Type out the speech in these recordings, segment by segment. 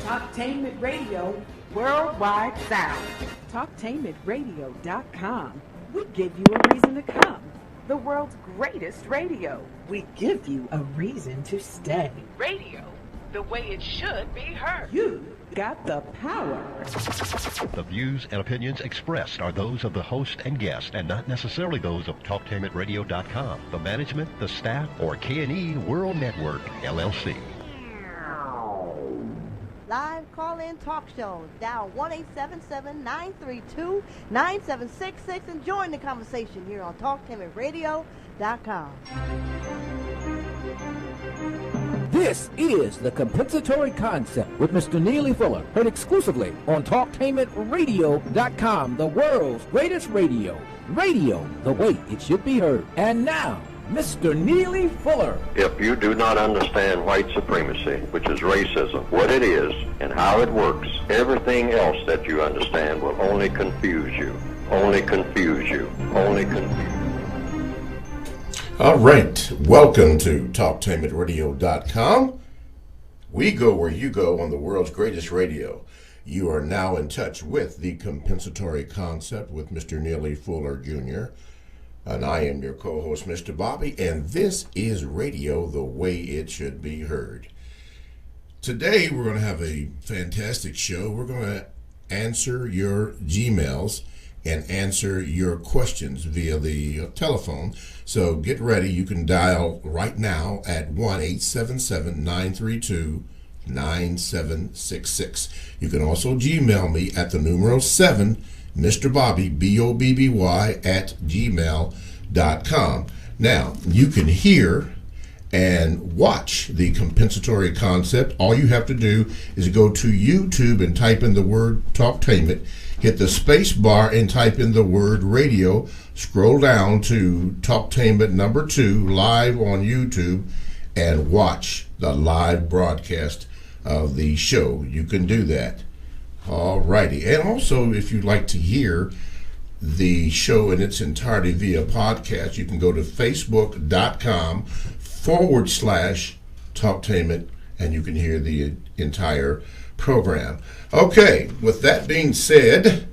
Talktainment Radio Worldwide Sound. Talktainmentradio.com. We give you a reason to come. The world's greatest radio. We give you a reason to stay. Radio, the way it should be heard. You got the power. The views and opinions expressed are those of the host and guest and not necessarily those of TalkTainmentRadio.com, the management, the staff, or K&E World Network, LLC. Live call-in talk show. Dial 1-877-932-9766 and join the conversation here on TalkTainmentRadio.com. This is the Compensatory Concept with Mr. Neely Fuller, heard exclusively on TalkTainmentRadio.com, the world's greatest radio. Radio, the way it should be heard. And now, Mr. Neely Fuller. If you do not understand white supremacy, which is racism, what it is and how it works, everything else that you understand will only confuse you. Only confuse you. Only confuse you. All right. Welcome to TalkTainmentRadio.com. We go where you go on the world's greatest radio. You are now in touch with the Compensatory Concept with Mr. Neely Fuller, Jr., and I am your co-host, Mr. Bobby, and this is radio the way it should be heard. Today, we're going to have a fantastic show. We're going to answer your Gmails and answer your questions via the telephone. So get ready. You can dial right now at 1-877-932-9766. You can also Gmail me at the numeral 7, Mr. Bobby, BOBBY, at gmail.com. Now, you can hear and watch the Compensatory Concept. All you have to do is go to YouTube and type in the word Talktainment, hit the space bar and type in the word radio, scroll down to Talktainment number 2 live on YouTube, and watch the live broadcast of the show. You can do that. All righty. And also, if you'd like to hear the show in its entirety via podcast, you can go to facebook.com/Talktainment, and you can hear the entire program. Okay, with that being said,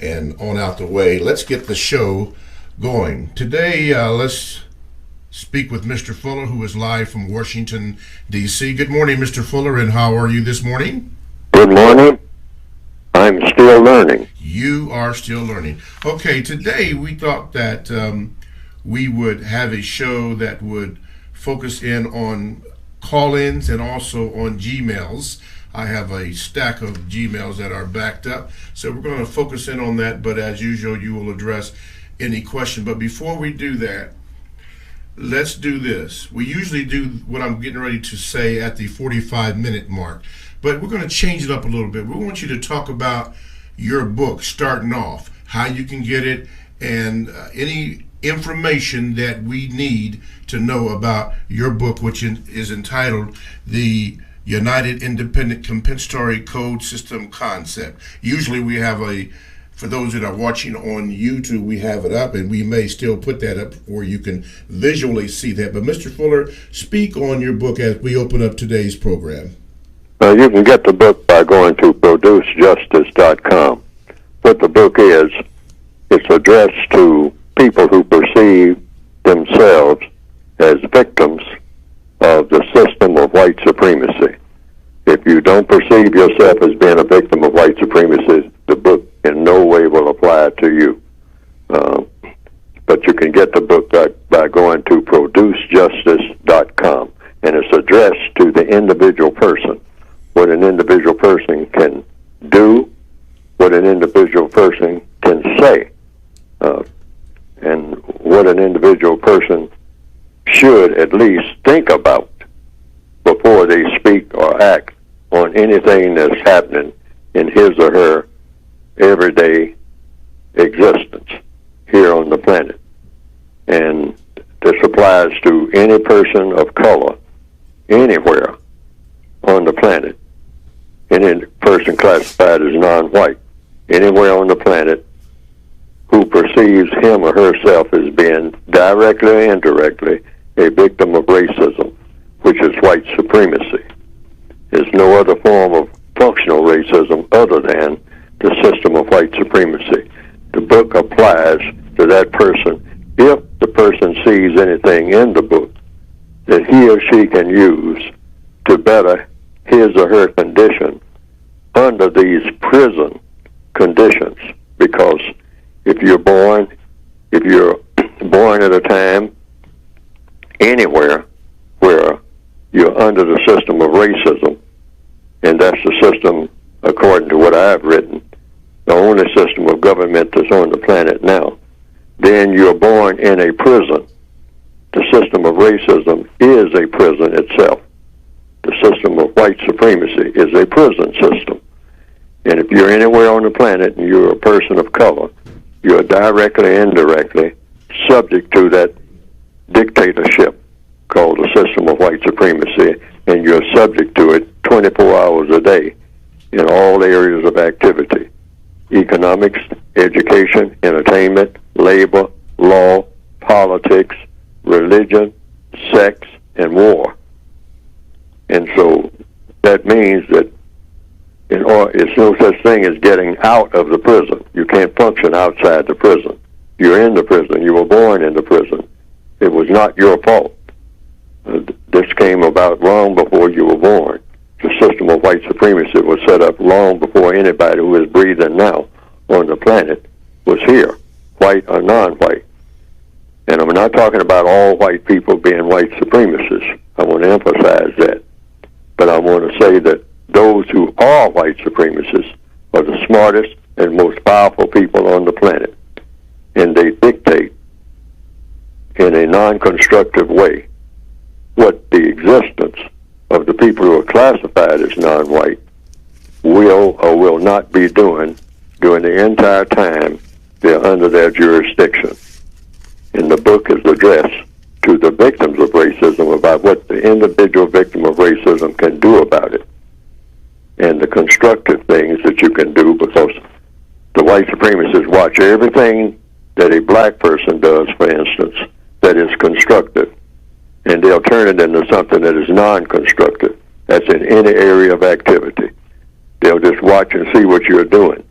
and on out the way, let's get the show going. Today, let's speak with Mr. Fuller, who is live from Washington, D.C. Good morning, Mr. Fuller, and how are you this morning? Good morning. I'm still learning. You are still learning. Okay, today we thought that we would have a show that would focus in on call-ins and also on Gmails. I have a stack of Gmails that are backed up, so we're going to focus in on that, but as usual, you will address any question. But before we do that, let's do this. We usually do what I'm getting ready to say at the 45-minute mark, but we're going to change it up a little bit. We want you to talk about your book starting off, how you can get it, and any information that we need to know about your book, which is entitled The United Independent Compensatory Code System Concept. Usually we have for those that are watching on YouTube, we have it up, and we may still put that up where you can visually see that. But Mr. Fuller, speak on your book as we open up today's program. You can get the book by going to producejustice.com. What the book is, it's addressed to people who perceive themselves as victims of the system of white supremacy. If you don't perceive yourself as being a victim of white supremacy, the book in no way will apply to you. But you can get the book by going to producejustice.com, and it's addressed to the individual person. What an individual person can do, what an individual person can say, and what an individual person should at least think about before they speak or act on anything that's happening in his or her everyday existence here on the planet. And this applies to any person of color anywhere on the planet, any person classified as non-white anywhere on the planet who perceives him or herself as being directly or indirectly a victim of racism, which is white supremacy. There's no other form of functional racism other than the system of white supremacy. The book applies to that person if the person sees anything in the book that he or she can use to better his or her condition under these prison conditions. Because if you're born at a time anywhere where you're under the system of racism, and that's the system, according to what I've written, the only system of government that's on the planet now, then you're born in a prison. The system of racism is a prison itself. The system of white supremacy is a prison system. And if you're anywhere on the planet and you're a person of color, you're directly and indirectly subject to that dictatorship called the system of white supremacy, and you're subject to it 24 hours a day in all areas of activity: economics, education, entertainment, labor, law, politics, religion, sex, and war. And so that means that it's no such thing as getting out of the prison. You can't function outside the prison. You're in the prison. You were born in the prison. It was not your fault. This came about long before you were born. The system of white supremacy was set up long before anybody who is breathing now on the planet was here, white or non-white. And I'm not talking about all white people being white supremacists. I want to emphasize that. But I want to say that those who are white supremacists are the smartest and most powerful people on the planet. And they dictate in a non-constructive way what the existence of the people who are classified as non-white will or will not be doing during the entire time they're under their jurisdiction. And the book is addressed to the victims of racism about what the individual victim of racism can do about it, and the constructive things that you can do, because the white supremacists watch everything that a black person does, for instance, that is constructive, and they'll turn it into something that is non-constructive. That's in any area of activity. They'll just watch and see what you're doing.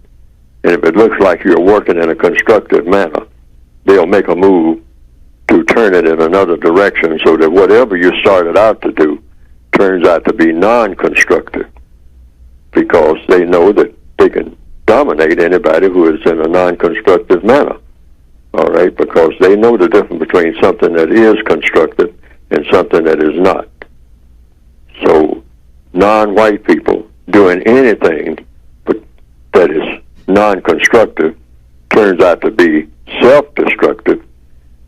And if it looks like you're working in a constructive manner, they'll make a move to turn it in another direction so that whatever you started out to do turns out to be non-constructive, because they know that they can dominate anybody who is in a non-constructive manner. All right, because they know the difference between something that is constructive and something that is not. So non-white people doing anything that is non-constructive turns out to be self-destructive,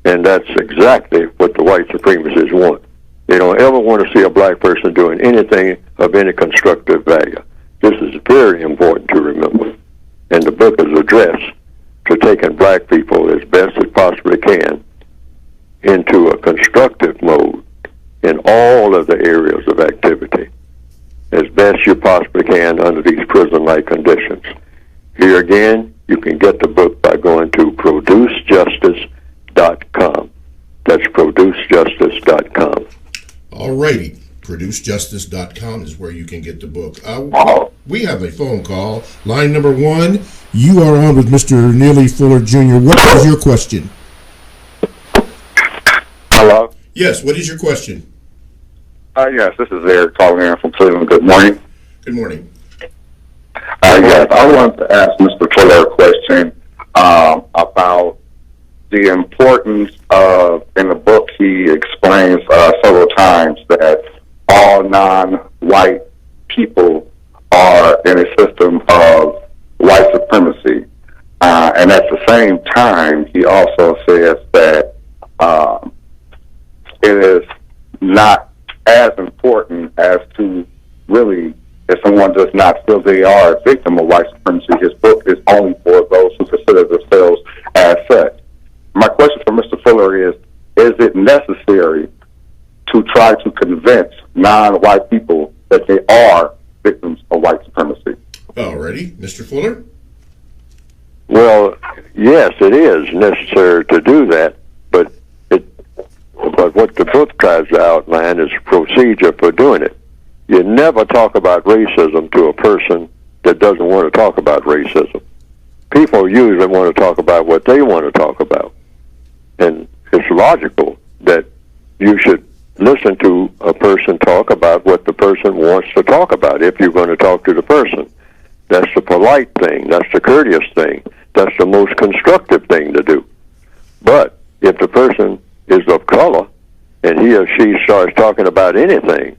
and that's exactly what the white supremacists want. They don't ever want to see a black person doing anything of any constructive value. This is very important to remember. And the book is addressed to taking black people as best as possibly can into a constructive mode in all of the areas of activity, as best you possibly can under these prison-like conditions. Here again, you can get the book by going to producejustice.com. That's producejustice.com. All righty. Producejustice.com is where you can get the book. We have a phone call. Line number 1. You are on with Mr. Neely Fuller Jr. What is your question? Hello? Yes, what is your question? Yes, this is Eric calling in from Cleveland. Good morning. Good morning. Yes, I wanted to ask Mr. Fuller a question about the importance of, in the book he explains several times that all non-white people are in a system of white supremacy. And at the same time, he also says that it is not as important as to really, if someone does not feel they are a victim of white supremacy, his book is only for those who consider themselves as such. My question for Mr. Fuller is it necessary to try to convince non-white people that they are victims of white supremacy? Alrighty. Mr. Fuller? Well, yes, it is necessary to do that, but what the book tries to outline is a procedure for doing it. You never talk about racism to a person that doesn't want to talk about racism. People usually want to talk about what they want to talk about. And it's logical that you should listen to a person talk about what the person wants to talk about if you're going to talk to the person. That's the polite thing. That's the courteous thing. That's the most constructive thing to do. But if the person is of color and he or she starts talking about anything,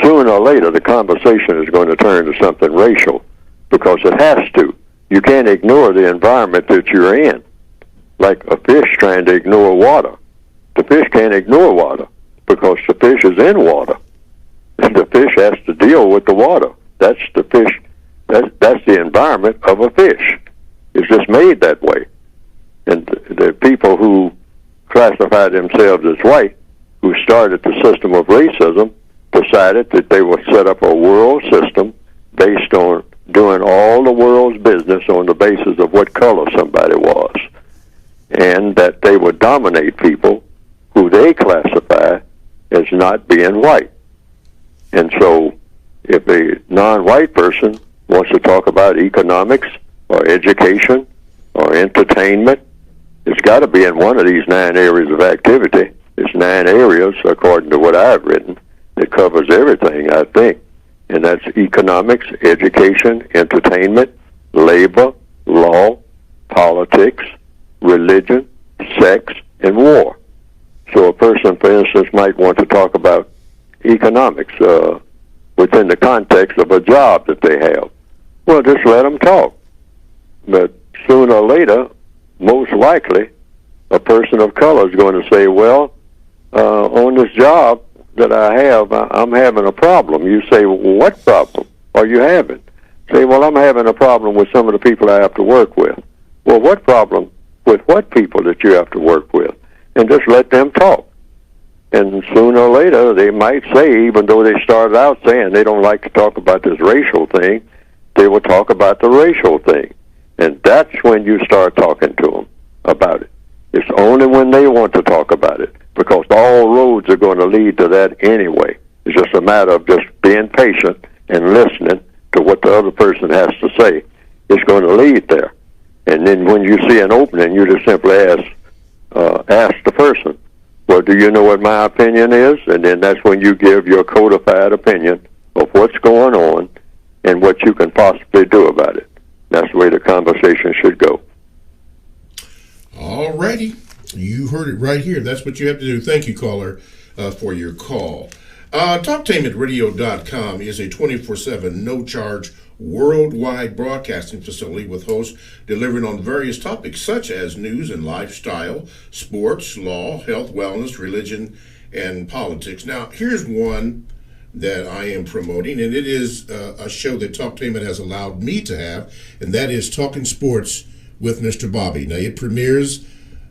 sooner or later the conversation is going to turn to something racial, because it has to. You can't ignore the environment that you're in. Like a fish trying to ignore water. The fish can't ignore water because the fish is in water. The fish has to deal with the water. That's the fish. That's the environment of a fish. It's just made that way. And the people who classify themselves as white, who started the system of racism, decided that they would set up a world system based on doing all the world's business on the basis of what color somebody was, and that they would dominate people who they classify as not being white. And so if a non-white person wants to talk about economics or education or entertainment, it's got to be in one of these 9 areas of activity. It's 9 areas, according to what I've written. It covers everything, I think. And that's economics, education, entertainment, labor, law, politics, religion, sex, and war. So a person, for instance, might want to talk about economics within the context of a job that they have. Well, just let them talk. But sooner or later, most likely, a person of color is going to say, well, on this job that I have, I'm having a problem. You say, well, what problem are you having? Say, well, I'm having a problem with some of the people I have to work with. Well, what problem with what people that you have to work with? And just let them talk. And sooner or later, they might say, even though they started out saying they don't like to talk about this racial thing, they will talk about the racial thing. And that's when you start talking to them about it. It's only when they want to talk about it, because all roads are going to lead to that anyway. It's just a matter of just being patient and listening to what the other person has to say. It's going to lead there. And then when you see an opening, you just simply ask the person, well, do you know what my opinion is? And then that's when you give your codified opinion of what's going on and what you can possibly do about it. That's the way the conversation should go. All righty. You heard it right here. That's what you have to do. Thank you, caller, for your call. TalkTainmentRadio.com is a 24/7, no-charge, worldwide broadcasting facility with hosts delivering on various topics such as news and lifestyle, sports, law, health, wellness, religion, and politics. Now, here's one that I am promoting, and it is a show that Talktainment has allowed me to have, and that is Talking Sports with Mr. Bobby. Now, it premieres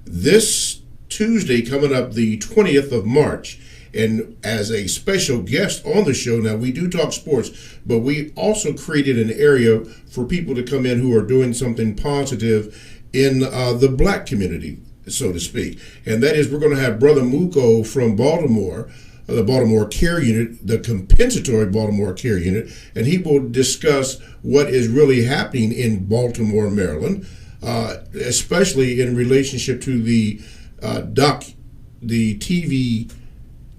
this Tuesday, coming up the 20th of March. And as a special guest on the show, now we do talk sports, but we also created an area for people to come in who are doing something positive in the black community, so to speak. And that is, we're going to have Brother Muko from Baltimore, the Baltimore Care Unit, the compensatory Baltimore Care Unit, and he will discuss what is really happening in Baltimore, Maryland, especially in relationship to the TV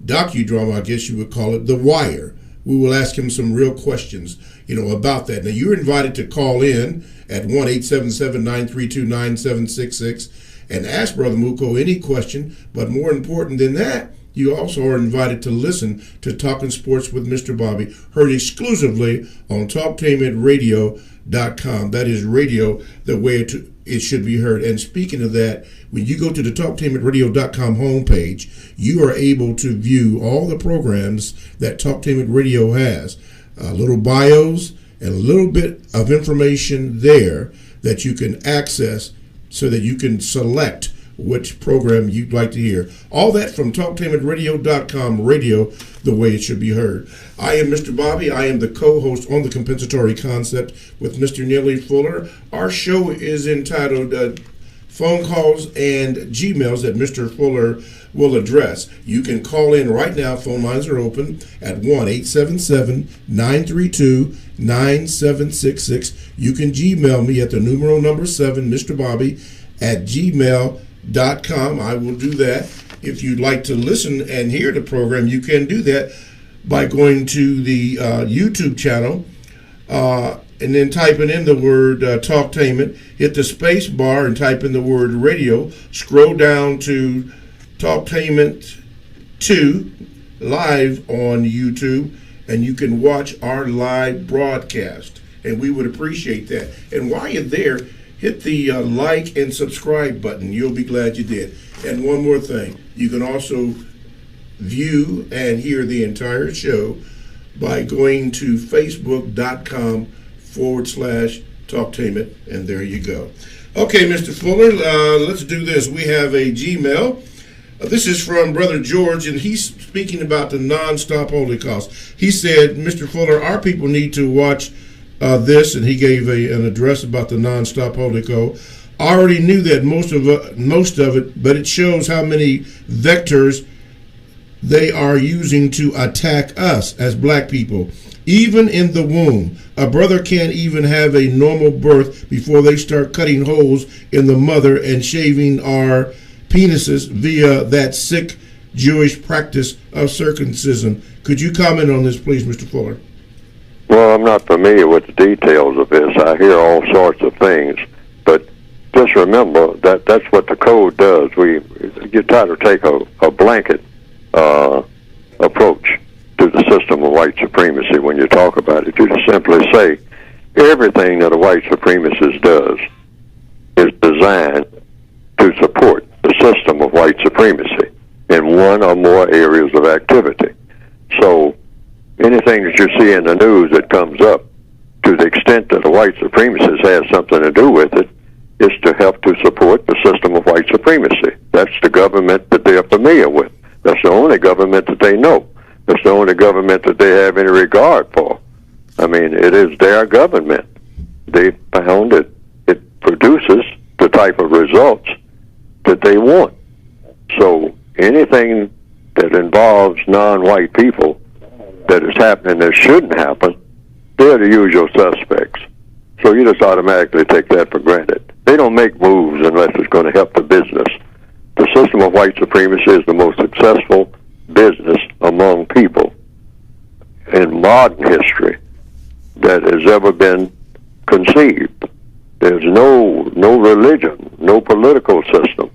docudrama, I guess you would call it, The Wire. We will ask him some real questions, about that. Now, you're invited to call in at 1-877-932-9766 and ask Brother Muko any question. But more important than that, you also are invited to listen to Talking Sports with Mr. Bobby, heard exclusively on TalkTainmentRadio.com. That is radio the way it should be heard. And speaking of that, when you go to the TalkTainmentRadio.com homepage, you are able to view all the programs that Talktainment Radio has. Little bios and a little bit of information there that you can access so that you can select which program you'd like to hear. All that from TalkTainmentRadio.com, radio the way it should be heard. I am Mr. Bobby. I am the co-host on the Compensatory Concept with Mr. Neely Fuller. Our show is entitled phone calls and Gmails that Mr. Fuller will address. You can call in right now. Phone lines are open at 1-877-932-9766. You can Gmail me at the numeral number 7, Mr. Bobby, at gmail.com. I will do that. If you'd like to listen and hear the program, you can do that by going to the YouTube channel and then typing in the word Talktainment. Hit the space bar and type in the word radio. Scroll down to Talktainment 2 live on YouTube, and you can watch our live broadcast. And we would appreciate that. And while you're there, hit the like and subscribe button. You'll be glad you did. And one more thing, you can also view and hear the entire show by going to facebook.com/Talktainment, and there you go. Okay, Mr. Fuller, let's do this. We have a Gmail. This is from Brother George, and he's speaking about the non-stop Holocaust. He said, Mr. Fuller, our people need to watch this, and he gave an address about the non-stop Holocaust. I already knew that most of it, but it shows how many vectors they are using to attack us as black people. Even in the womb, a brother can't even have a normal birth before they start cutting holes in the mother and shaving our penises via that sick Jewish practice of circumcision. Could you comment on this, please, Mr. Fuller? Well, I'm not familiar with the details of this. I hear all sorts of things, but just remember that that's what the code does. You try to take a blanket approach to the system of white supremacy when you talk about it. You just simply say everything that a white supremacist does is designed to support the system of white supremacy in one or more areas of activity. So anything that you see in the news that comes up, to the extent that a white supremacist has something to do with it, is to help to support the system of white supremacy. That's the government that they're familiar with. That's the only government that they know. That's the only government that they have any regard for. I mean, it is their government. They found it produces the type of results that they want. So anything that involves non-white people that is happening that shouldn't happen, they're the usual suspects. So you just automatically take that for granted. They don't make moves unless it's going to help the business. The system of white supremacy is the most successful business among people in modern history that has ever been conceived. There's no religion, no political system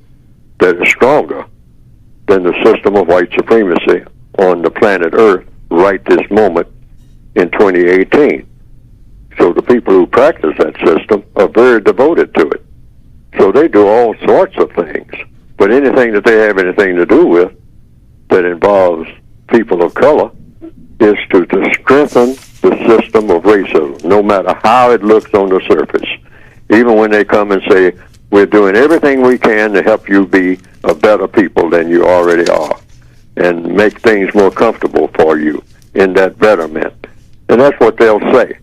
that is stronger than the system of white supremacy on the planet Earth right this moment in 2018. So the people who practice that system are very devoted to it. So they do all sorts of things. But anything that they have anything to do with that involves people of color is to strengthen the system of racism, no matter how it looks on the surface. Even when they come and say, we're doing everything we can to help you be a better people than you already are and make things more comfortable for you in that betterment. And that's what they'll say.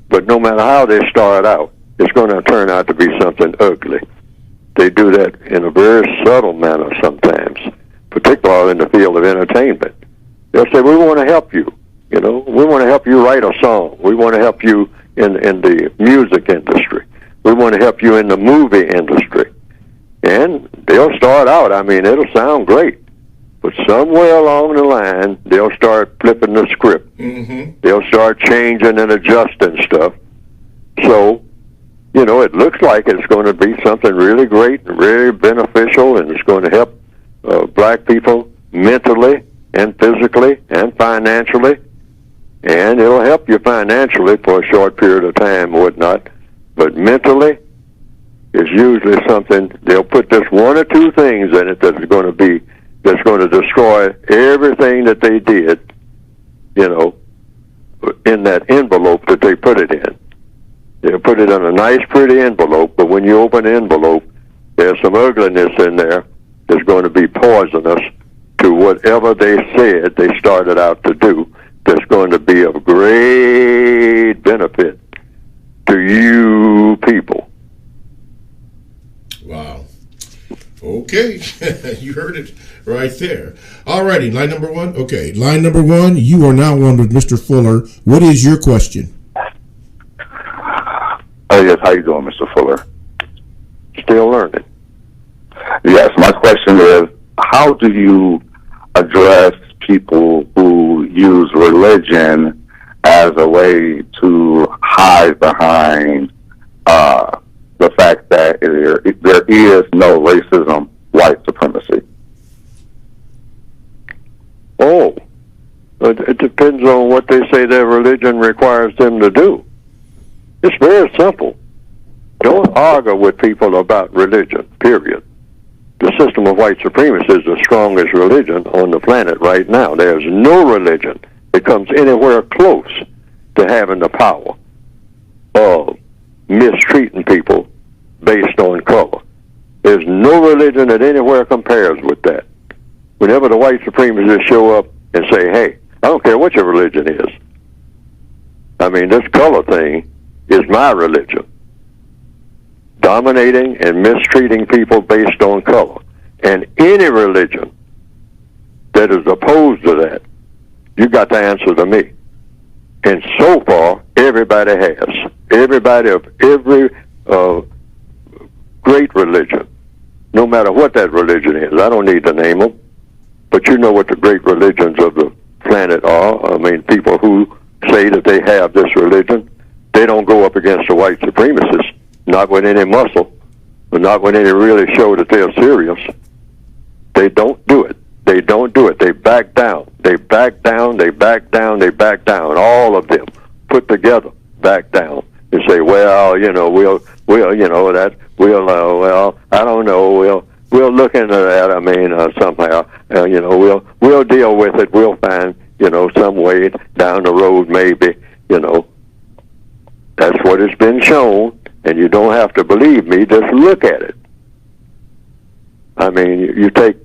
But no matter how they start out, it's going to turn out to be something ugly. They do that in a very subtle manner sometimes, particularly in the field of entertainment. They'll say, we want to help you. You know, we want to help you write a song. We want to help you in the music industry. We want to help you in the movie industry. And they'll start out, I mean, it'll sound great. But somewhere along the line, they'll start flipping the script. Mm-hmm. They'll start changing and adjusting stuff. So, you know, it looks like it's going to be something really great and really beneficial, and it's going to help black people mentally and physically and financially. And it'll help you financially for a short period of time or whatnot. But mentally, it's usually something, they'll put just one or two things in it that's going to destroy everything that they did, you know, in that envelope that they put it in. They'll put it in a nice, pretty envelope, but when you open the envelope, there's some ugliness in there that's going to be poisonous to whatever they said they started out to do, that's going to be of great benefit to you people. Wow. Okay, you heard it right there. All righty, line number one. Okay, line number one, you are now on with Mr. Fuller. What is your question? Yes, how you doing, Mr. Fuller? Still learning. Yes, my question is, how do you address people who use religion as a way to hide behind the fact that there is no racism, white supremacy? Oh, it depends on what they say their religion requires them to do. It's very simple. Don't argue with people about religion, period. The system of white supremacy is the strongest religion on the planet right now. There's no religion that comes anywhere close to having the power of mistreating people based on color. There's no religion that anywhere compares with that. Whenever the white supremacists show up and say, hey, I don't care what your religion is. I mean, this color thing is my religion. Dominating and mistreating people based on color. And any religion that is opposed to that, you got to answer to me. And so far, everybody has. Everybody of every great religion, no matter what that religion is. I don't need to name them, but you know what the great religions of the planet are. I mean, people who say that they have this religion, they don't go up against the white supremacists, not with any muscle, but not with any really show that they're serious. They don't do it. They don't do it. They back down. They back down. They back down. They back down. All of them put together back down and say, well, you know, we'll, you know, that we'll, well, I don't know, we'll look into that. I mean, somehow, you know, we'll deal with it. We'll find, you know, some way down the road, maybe, you know. That's what has been shown, and you don't have to believe me. Just look at it. I mean, you take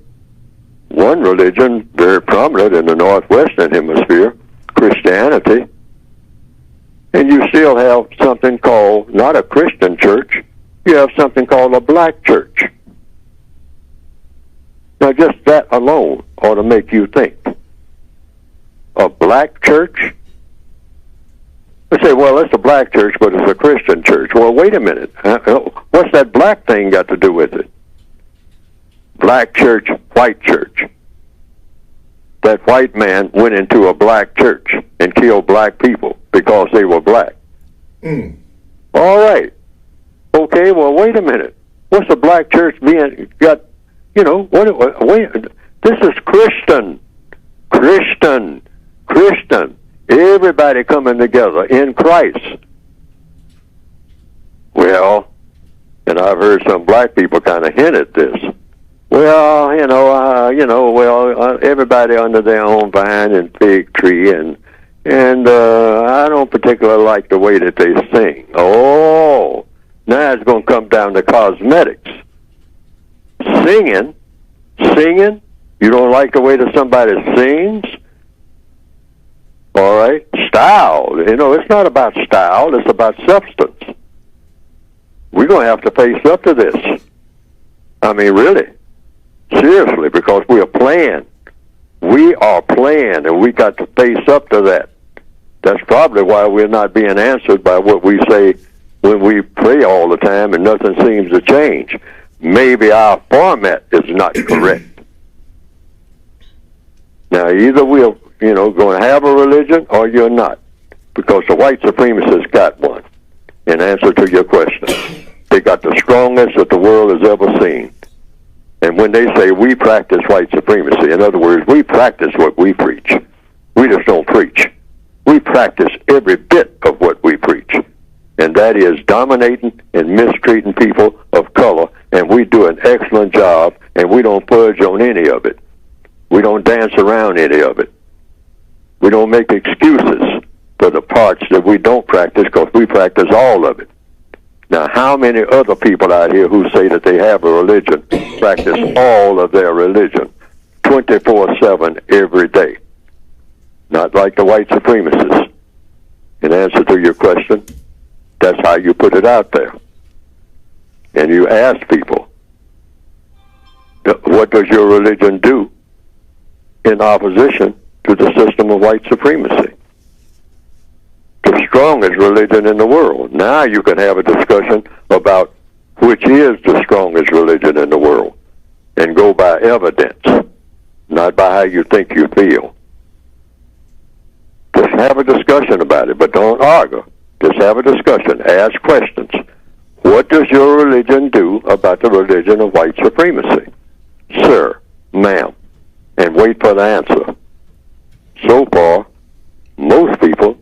one religion very prominent in the northwestern hemisphere, Christianity, and you still have something called, not a Christian church, you have something called a black church. Now just that alone ought to make you think. A black church? They say, well, it's a black church, but it's a Christian church. Well, wait a minute. What's that black thing got to do with it? Black church, white church. That white man went into a black church and killed black people because they were black. All right. Okay, well, wait a minute. What's the black church being got, you know, wait, this is Christian. Everybody coming together in Christ. Well, and I've heard some black people kind of hint at this. Well, everybody under their own vine and fig tree, and I don't particularly like the way that they sing. Oh, now it's going to come down to cosmetics. Singing, you don't like the way that somebody sings? All right, style. You know, it's not about style, it's about substance. We're going to have to face up to this. I mean, really. Seriously, because we are playing. We are playing, and we got to face up to that. That's probably why we're not being answered by what we say when we pray all the time and nothing seems to change. Maybe our format is not correct. Now, either we're, going to have a religion or you're not, because the white supremacists got one. In answer to your question, they got the strongest that the world has ever seen. And when they say we practice white supremacy, in other words, we practice what we preach. We just don't preach. We practice every bit of what we preach. And that is dominating and mistreating people of color. And we do an excellent job, and we don't fudge on any of it. We don't dance around any of it. We don't make excuses for the parts that we don't practice, because we practice all of it. Now, how many other people out here who say that they have a religion practice all of their religion 24/7 every day? Not like the white supremacists. In answer to your question, that's how you put it out there. And you ask people, What does your religion do in opposition to the system of white supremacy? The strongest religion in the world. Now you can have a discussion about which is the strongest religion in the world, and go by evidence, not by how you think you feel. Just have a discussion about it, but don't argue. Just have a discussion. Ask questions. What does your religion do about the religion of white supremacy? Sir, ma'am, and wait for the answer. So far, most people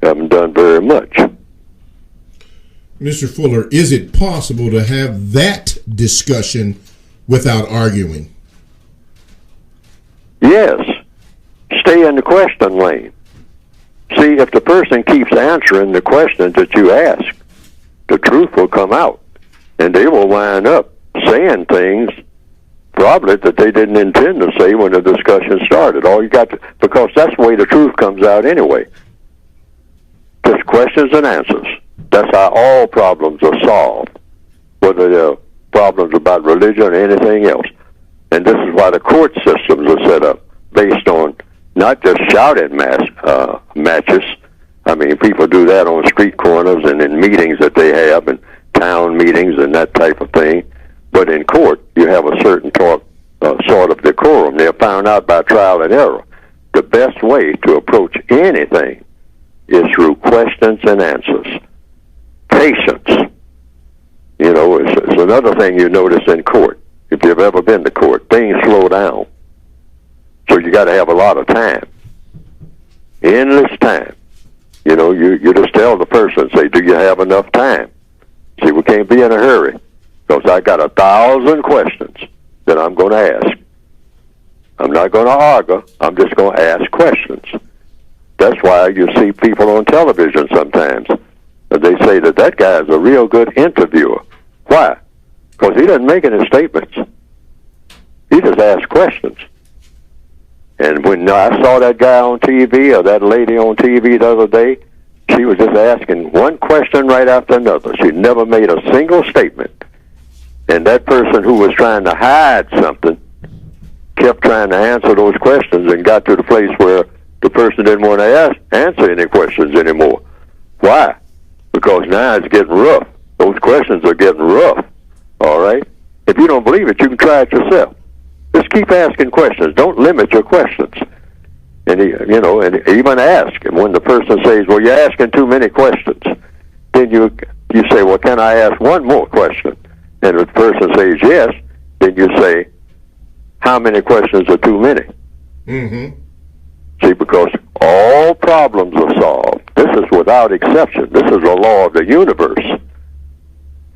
haven't done very much. Mr. Fuller, is it possible to have that discussion without arguing? Yes. Stay in the question lane. See, if the person keeps answering the questions that you ask, the truth will come out, and they will wind up saying things probably that they didn't intend to say when the discussion started. All you got to, because that's the way the truth comes out anyway. Just questions and answers. That's how all problems are solved, whether they're problems about religion or anything else. And this is why the court systems are set up, based on not just shouting matches. I mean, people do that on street corners and in meetings that they have, and town meetings and that type of thing. But in court, you have a certain sort of decorum. They're found out by trial and error. The best way to approach anything is through questions and answers. Patience. You know, it's another thing you notice in court. If you've ever been to court, things slow down. So you got to have a lot of time. Endless time. You know, you just tell the person, say, do you have enough time? See, we can't be in a hurry, because I got 1,000 questions that I'm going to ask. I'm not going to argue. I'm just going to ask questions. That's why you see people on television sometimes. They say that guy is a real good interviewer. Why? Because he doesn't make any statements. He just asks questions. And when I saw that guy on TV or that lady on TV the other day, she was just asking one question right after another. She never made a single statement. And that person who was trying to hide something kept trying to answer those questions and got to the place where the person didn't want to answer any questions anymore. Why? Because now it's getting rough. Those questions are getting rough. All right? If you don't believe it, you can try it yourself. Just keep asking questions. Don't limit your questions. And and even ask. And when the person says, "Well, you're asking too many questions," then you say, "Well, can I ask one more question?" And if the person says yes, then you say, "How many questions are too many?" Mm-hmm. See, because all problems are solved. This is without exception. This is a law of the universe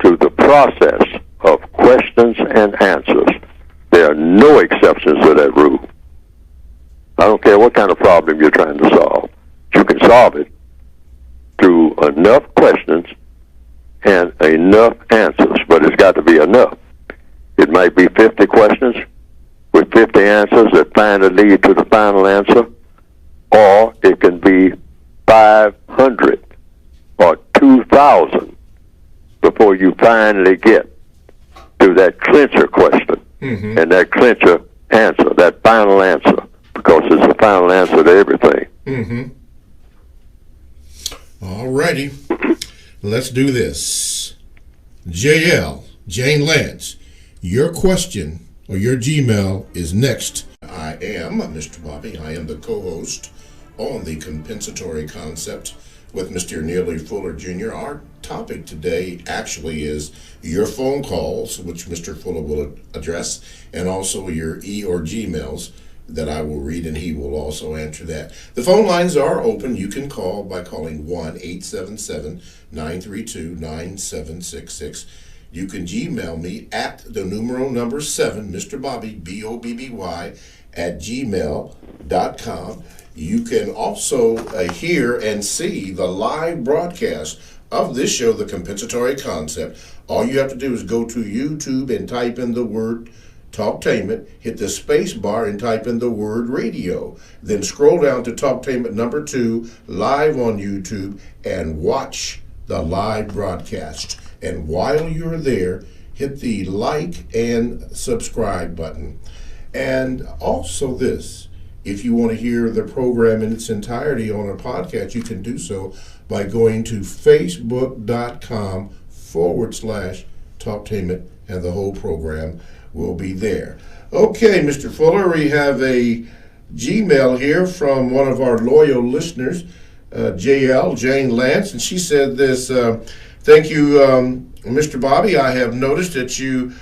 to the process of questions and answers. There are no exceptions to that rule. I don't care what kind of problem you're trying to solve. You can solve it through enough questions and enough answers, but it's got to be enough. It might be 50 questions with 50 answers that finally lead to the final answer, or it can be 500 or 2,000 before you finally get to that clincher question. Mm-hmm. And that clincher answer, that final answer, because it's the final answer to everything. Mm-hmm. All righty. Let's do this. JL, Jane Lance, your question or your Gmail is next. I am Mr. Bobby. I am the co-host on the compensatory concept with Mr. Neely Fuller Jr. Our topic today actually is your phone calls, which Mr. Fuller will address, and also your or Gmails that I will read, and he will also answer that. The phone lines are open. You can call by calling 1-877-932-9766. You can Gmail me at the numeral number 7, Mr. Bobby, BOBBY, at gmail.com. You can also hear and see the live broadcast of this show, The Compensatory Concept. All you have to do is go to YouTube and type in the word Talktainment, hit the space bar and type in the word radio. Then scroll down to Talktainment number 2, live on YouTube, and watch the live broadcast. And while you're there, hit the like and subscribe button. And also this, if you want to hear the program in its entirety on a podcast, you can do so by going to facebook.com/Talktainment, and the whole program will be there. Okay, Mr. Fuller, we have a Gmail here from one of our loyal listeners, Jane Lance, and she said this, thank you, Mr. Bobby. I have noticed that you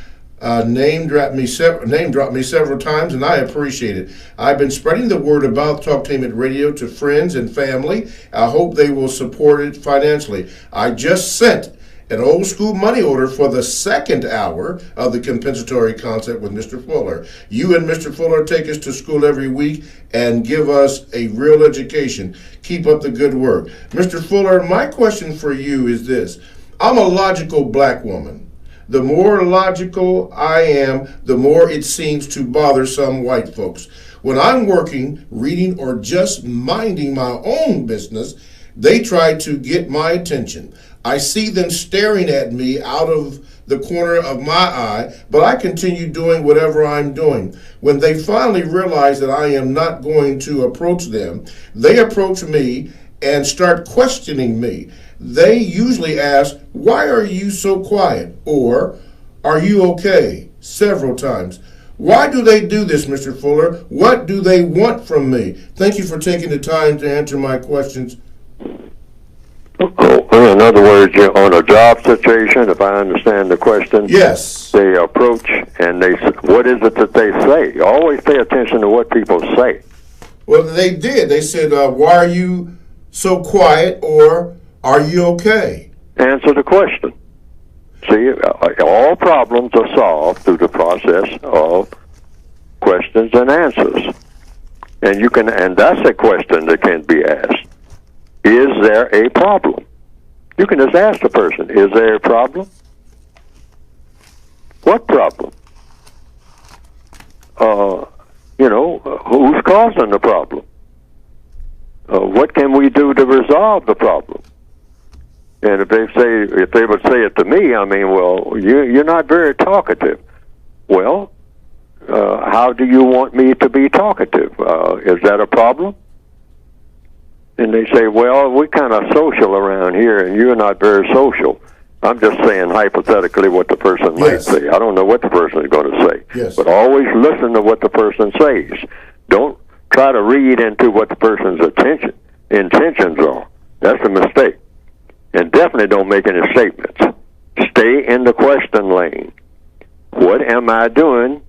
name dropped me several times, and I appreciate it. I've been spreading the word about Talktainment Radio to friends and family. I hope they will support it financially. I just sent an old school money order for the second hour of the compensatory concept with Mr. Fuller. You and Mr. Fuller take us to school every week and give us a real education. Keep up the good work. Mr. Fuller, my question for you is this. I'm a logical black woman. The more logical I am, the more it seems to bother some white folks. When I'm working, reading, or just minding my own business, they try to get my attention. I see them staring at me out of the corner of my eye, but I continue doing whatever I'm doing. When they finally realize that I am not going to approach them, they approach me and start questioning me. They usually ask, "Why are you so quiet?" or "Are you okay?" several times. Why do they do this, Mr. Fuller? What do they want from me? Thank you for taking the time to answer my questions. In other words, you're on a job situation, if I understand the question. Yes. They approach and what is it that they say? Always pay attention to what people say. Well, they did. They said, "Why are you so quiet?" or "Are you okay?" Answer the question. See, all problems are solved through the process of questions and answers. And that's a question that can be asked. Is there a problem? You can just ask the person, is there a problem? What problem? Who's causing the problem? What can we do to resolve the problem? And if they would say it to me, I mean, well, you're not very talkative. Well, how do you want me to be talkative? Is that a problem? And they say, well, we're kind of social around here, and you're not very social. I'm just saying hypothetically what the person might say. I don't know what the person is going to say. Yes. But always listen to what the person says. Don't try to read into what the person's intentions are. That's a mistake. And definitely don't make any statements. Stay in the question lane. What am I doing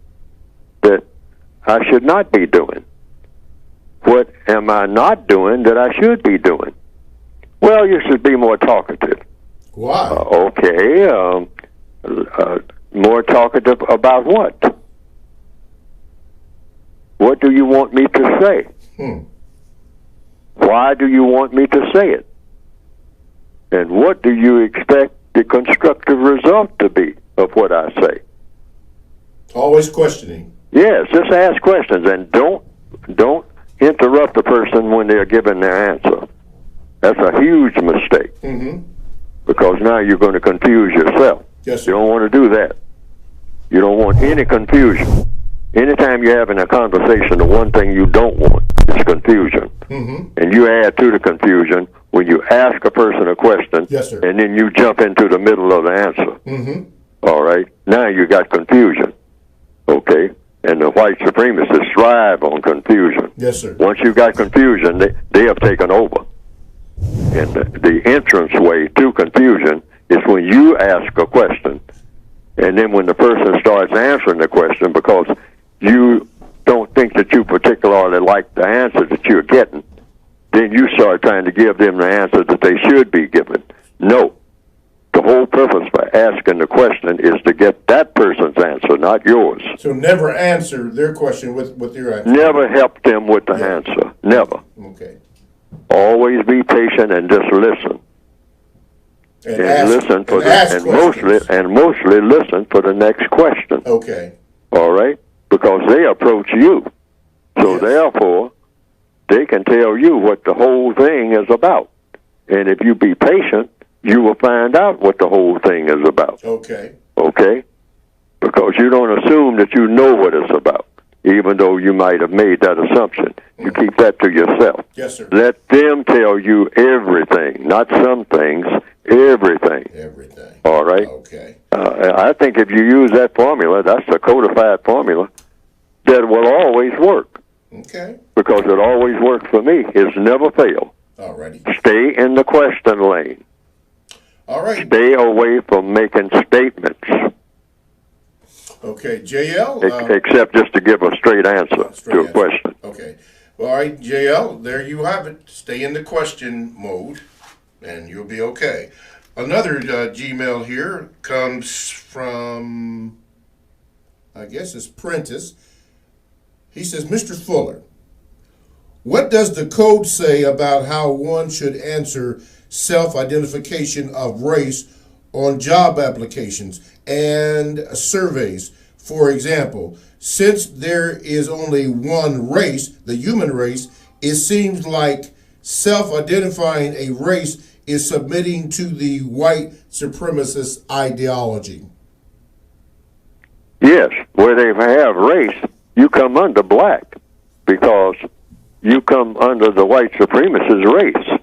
that I should not be doing? What am I not doing that I should be doing? Well, you should be more talkative. Why? Okay. More talkative about what? What do you want me to say? Why do you want me to say it? And what do you expect the constructive result to be of what I say? Always questioning. Yes, just ask questions and don't interrupt the person when they're giving their answer. That's a huge mistake. Because now you're going to confuse yourself. Yes, sir. You don't want to do that. You don't want any confusion. Anytime you're having a conversation, the one thing you don't want is confusion. And you add to the confusion when you ask a person a question, yes, sir, and then you jump into the middle of the answer. All right? Now you got confusion. Okay? And the white supremacists thrive on confusion. Yes, sir. Once you got confusion, they have taken over. And the entrance way to confusion is when you ask a question, and then when the person starts answering the question because you don't think that you particularly like the answer that you're getting, then you start trying to give them the answer that they should be given. No. The whole purpose by asking the question is to get that person's answer, not yours. So never answer their question with your answer. Never help them with the answer. Never. Okay. Always be patient and just listen. And listen for mostly listen for the next question. Okay. All right? Because they approach you. So therefore, they can tell you what the whole thing is about. And if you be patient, you will find out what the whole thing is about. Okay. Okay? because you don't assume that you know what it's about, even though you might have made that assumption. You keep that to yourself. Yes, sir. Let them tell you everything, not some things, everything. Everything. All right? Okay. I think if you use that formula, that's a codified formula, that will always work. Okay. Because it always worked for me. It's never failed. All righty. Stay in the question lane. All right. Stay away from making statements. Okay, JL. Except just to give a straight answer to a question. Okay. Well, all right, JL, there you have it. Stay in the question mode, and you'll be okay. Another Gmail here comes from, I guess it's Prentice. He says, Mr. Fuller, what does the code say about how one should answer self-identification of race on job applications and surveys? For example, since there is only one race, the human race, it seems like self-identifying a race is submitting to the white supremacist ideology. Yes, where they have race, you come under black because you come under the white supremacist race,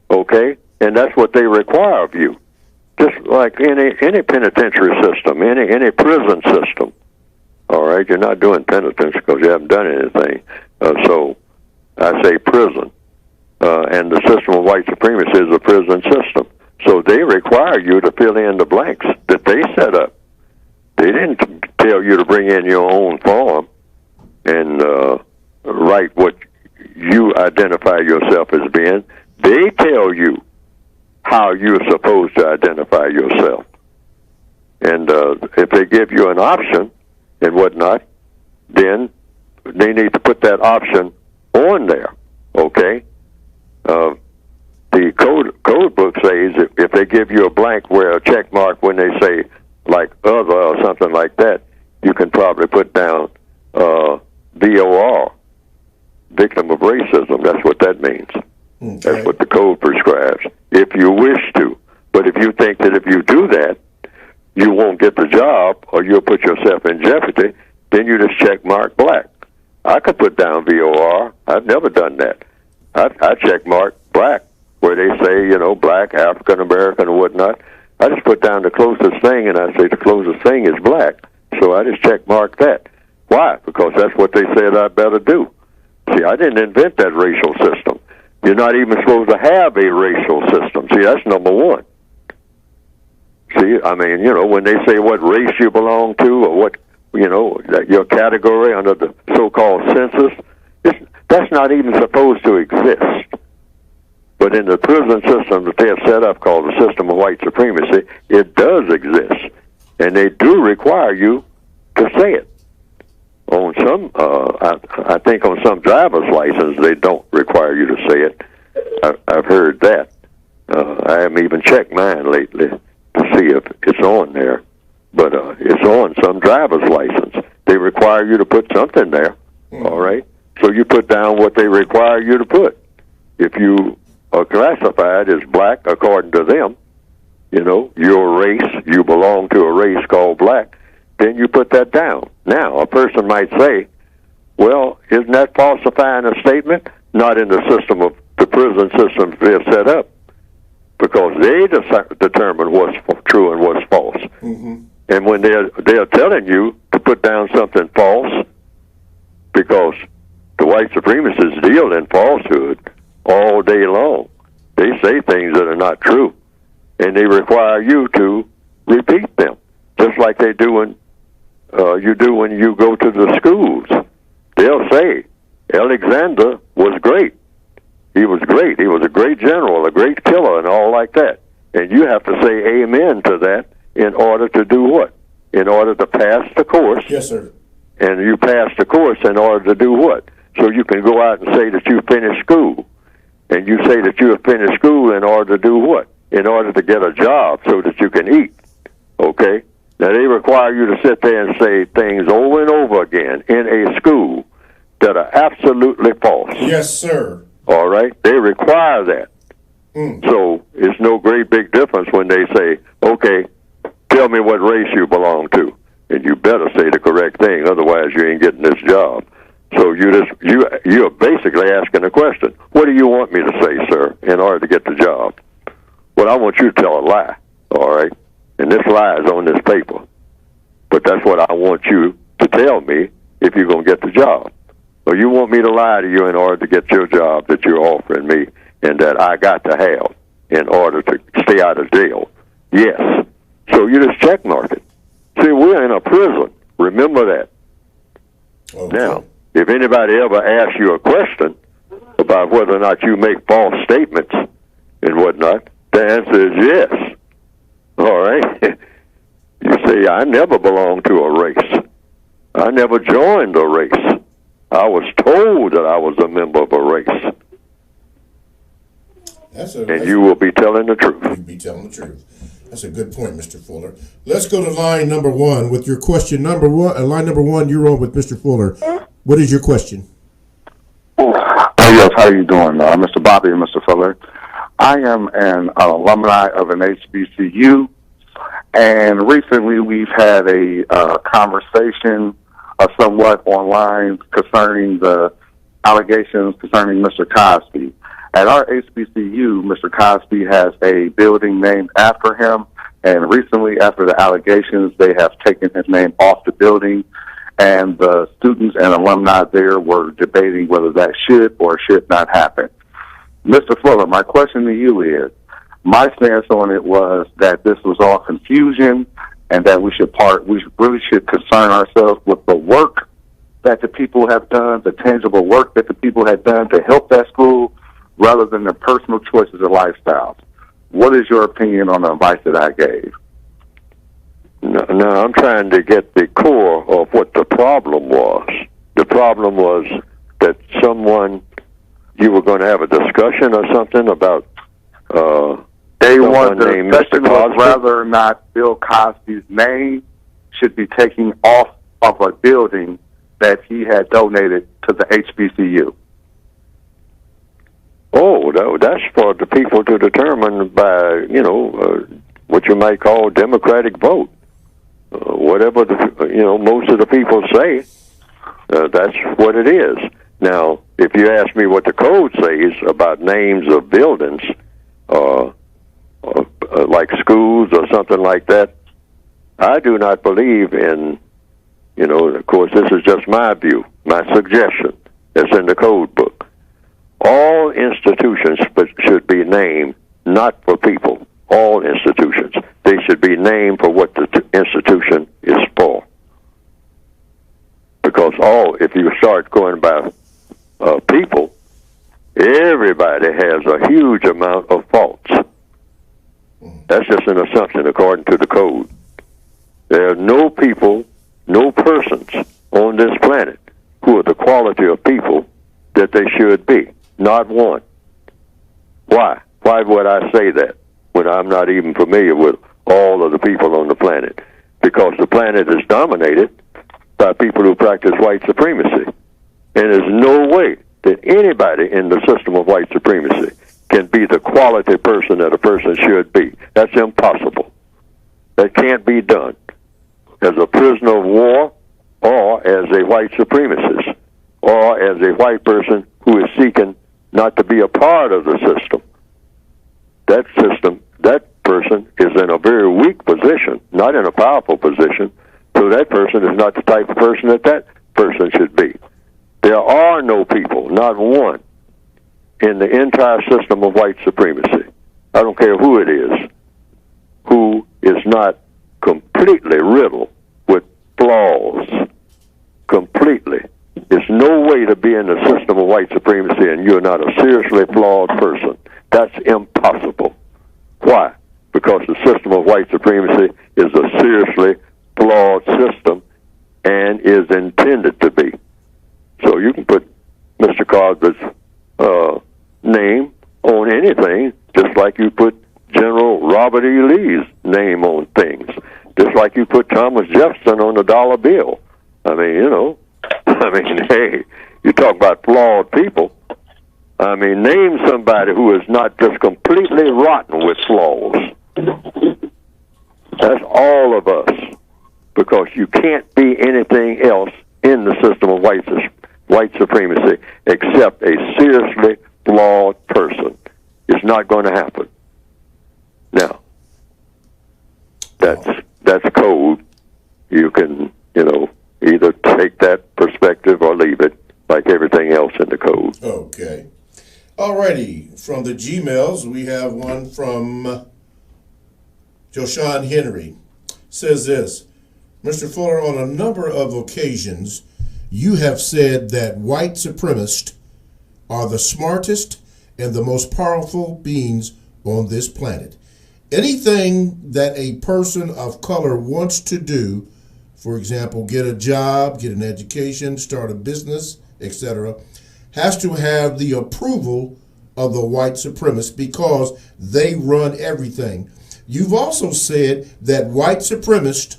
okay? And that's what they require of you. Just like any penitentiary system, any prison system. All right, you're not doing penitence because you haven't done anything. So I say prison. And the system of white supremacy is a prison system. So they require you to fill in the blanks that they set up. They didn't tell you to bring in your own form and write what you identify yourself as being. They tell you how you're supposed to identify yourself. And if they give you an option and whatnot, then they need to put that option on there, okay? The code book says if they give you a blank where a check mark when they say like other or something like that, you can probably put down VOR, victim of racism. That's what that means. Okay. That's what the code prescribes, if you wish to. But if you think that if you do that, you won't get the job or you'll put yourself in jeopardy, then you just check mark black. I could put down VOR. I've never done that. I check mark black where they say, black, African American, or whatnot. I just put down the closest thing, and I say the closest thing is black. So I just check mark that. Why? Because that's what they said I better do. See, I didn't invent that racial system. You're not even supposed to have a racial system. See, that's number one. See, I mean, when they say what race you belong to or what, your category under the so-called census, that's not even supposed to exist. But in the prison system that they have set up called the system of white supremacy, it does exist. And they do require you to say it. On some, I think on some driver's license, they don't require you to say it. I've heard that. I haven't even checked mine lately to see if it's on there. But it's on some driver's license. They require you to put something there, all right? So you put down what they require you to put. If you are classified as black according to them, your race, you belong to a race called black, then you put that down. Now, a person might say, well, isn't that falsifying a statement? Not in the system of the prison systems they have set up, because they determine what's true and what's false. Mm-hmm. And when they're telling you to put down something false, because the white supremacists deal in falsehood all day long. They say things that are not true, and they require you to repeat them, just like they do when you go to the schools. They'll say, Alexander was great. He was great. He was a great general, a great killer, and all like that. And you have to say amen to that in order to do what? In order to pass the course. Yes, sir. And you pass the course in order to do what? So you can go out and say that you finished school. And you say that you have finished school in order to do what? In order to get a job so that you can eat. Okay? Now, they require you to sit there and say things over and over again in a school that are absolutely false. Yes, sir. All right? They require that. So it's no great big difference when they say, okay, tell me what race you belong to. and you better say the correct thing, otherwise you ain't getting this job. So you're basically asking a question. What do you want me to say, sir, in order to get the job? Well, I want you to tell a lie, all right? And this lie is on this paper. But that's what I want you to tell me if you're going to get the job. Or you want me to lie to you in order to get your job that you're offering me and that I got to have in order to stay out of jail? Yes. So you just check mark it. See, we're in a prison. Remember that. Okay. Now, if anybody ever asks you a question about whether or not you make false statements and whatnot, the answer is yes. All right? You say, I never belonged to a race. I never joined a race. I was told that I was a member of a race. And you will be telling the truth. You'll be telling the truth. That's a good point, Mr. Fuller. Let's go to line number one with your question. Line number one, you're on with Mr. Fuller. What is your question? Yes, how are you doing, Mr. Bobby and Mr. Fuller? I am an alumni of an HBCU, and recently we've had a conversation somewhat online concerning the allegations concerning Mr. Cosby. At our HBCU, Mr. Cosby has a building named after him, and recently, after the allegations, they have taken his name off the building, and the students and alumni there were debating whether that should or should not happen. Mr. Fuller, my question to you is, my stance on it was that this was all confusion and that we really should concern ourselves with the work that the people have done, the tangible work that the people have done to help that school, rather than their personal choices and lifestyles. What is your opinion on the advice that I gave? No, I'm trying to get the core of what the problem was. The problem was that you were going to have a discussion or something about they want the discussion of whether or not Bill Cosby's name should be taken off of a building that he had donated to the HBCU. Oh, that's for the people to determine by, what you might call democratic vote. Whatever, most of the people say, that's what it is. Now, if you ask me what the code says about names of buildings, like schools or something like that, I do not believe in, of course, this is just my view, my suggestion. It's in the code book. All institutions should be named not for people. All institutions. They should be named for what the institution is for. Because if you start going by people, everybody has a huge amount of faults. That's just an assumption according to the code. There are no people, no persons on this planet who are the quality of people that they should be. Not one. Why? Why would I say that when I'm not even familiar with all of the people on the planet? Because the planet is dominated by people who practice white supremacy. And there's no way that anybody in the system of white supremacy can be the quality person that a person should be. That's impossible. That can't be done as a prisoner of war or as a white supremacist or as a white person who is seeking not to be a part of the system. That system, that person is in a very weak position, not in a powerful position, so that person is not the type of person that person should be. There are no people, not one, in the entire system of white supremacy, I don't care who it is, who is not completely riddled with flaws. Completely. There's no way to be in the system of white supremacy and you're not a seriously flawed person. That's impossible. Why? Because the system of white supremacy is a seriously flawed system and is intended to be. So you can put Mr. Cosby's name on anything, just like you put General Robert E. Lee's name on things, just like you put Thomas Jefferson on the dollar bill. Hey, you talk about flawed people. Name somebody who is not just completely rotten with flaws. That's all of us. because you can't be anything else in the system of white supremacy except a seriously flawed person. It's not going to happen. Now, that's code. You can, either take that perspective or leave it, like everything else in the code. Okay. Alrighty. From the Gmails, we have one from Joshan Henry. Says this, Mr. Fuller, on a number of occasions, you have said that white supremacists are the smartest and the most powerful beings on this planet. Anything that a person of color wants to do, for example, get a job, get an education, start a business, etc., has to have the approval of the white supremacists because they run everything. You've also said that white supremacists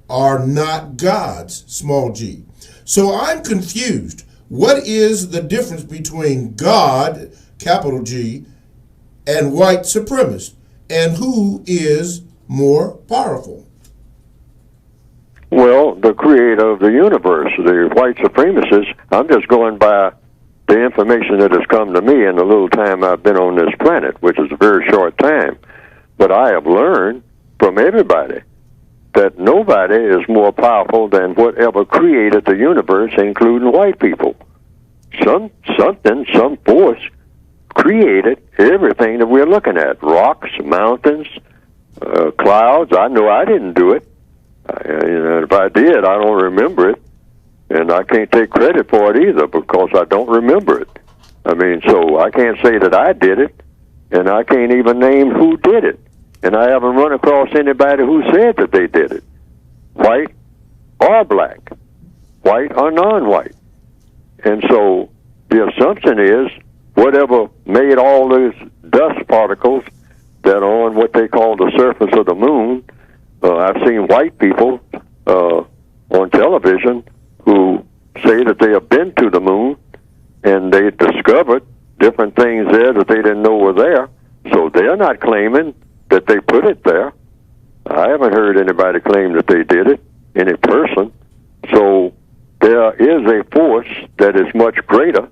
are not gods, small g. So I'm confused. What is the difference between God, capital G, and white supremacists? And who is more powerful? Well, the creator of the universe, the white supremacists. I'm just going by the information that has come to me in the little time I've been on this planet, which is a very short time. But I have learned from everybody that nobody is more powerful than whatever created the universe, including white people. Some force created everything that we're looking at. Rocks, mountains, clouds. I know I didn't do it. If I did, I don't remember it. And I can't take credit for it either because I don't remember it. So I can't say that I did it, and I can't even name who did it. And I haven't run across anybody who said that they did it, white or black, white or non-white. And so the assumption is whatever made all those dust particles that are on what they call the surface of the moon. I've seen white people on television who say that they have been to the moon and they discovered different things there that they didn't know were there. So they're not claiming that they put it there. I haven't heard anybody claim that they did it, any person. So there is a force that is much greater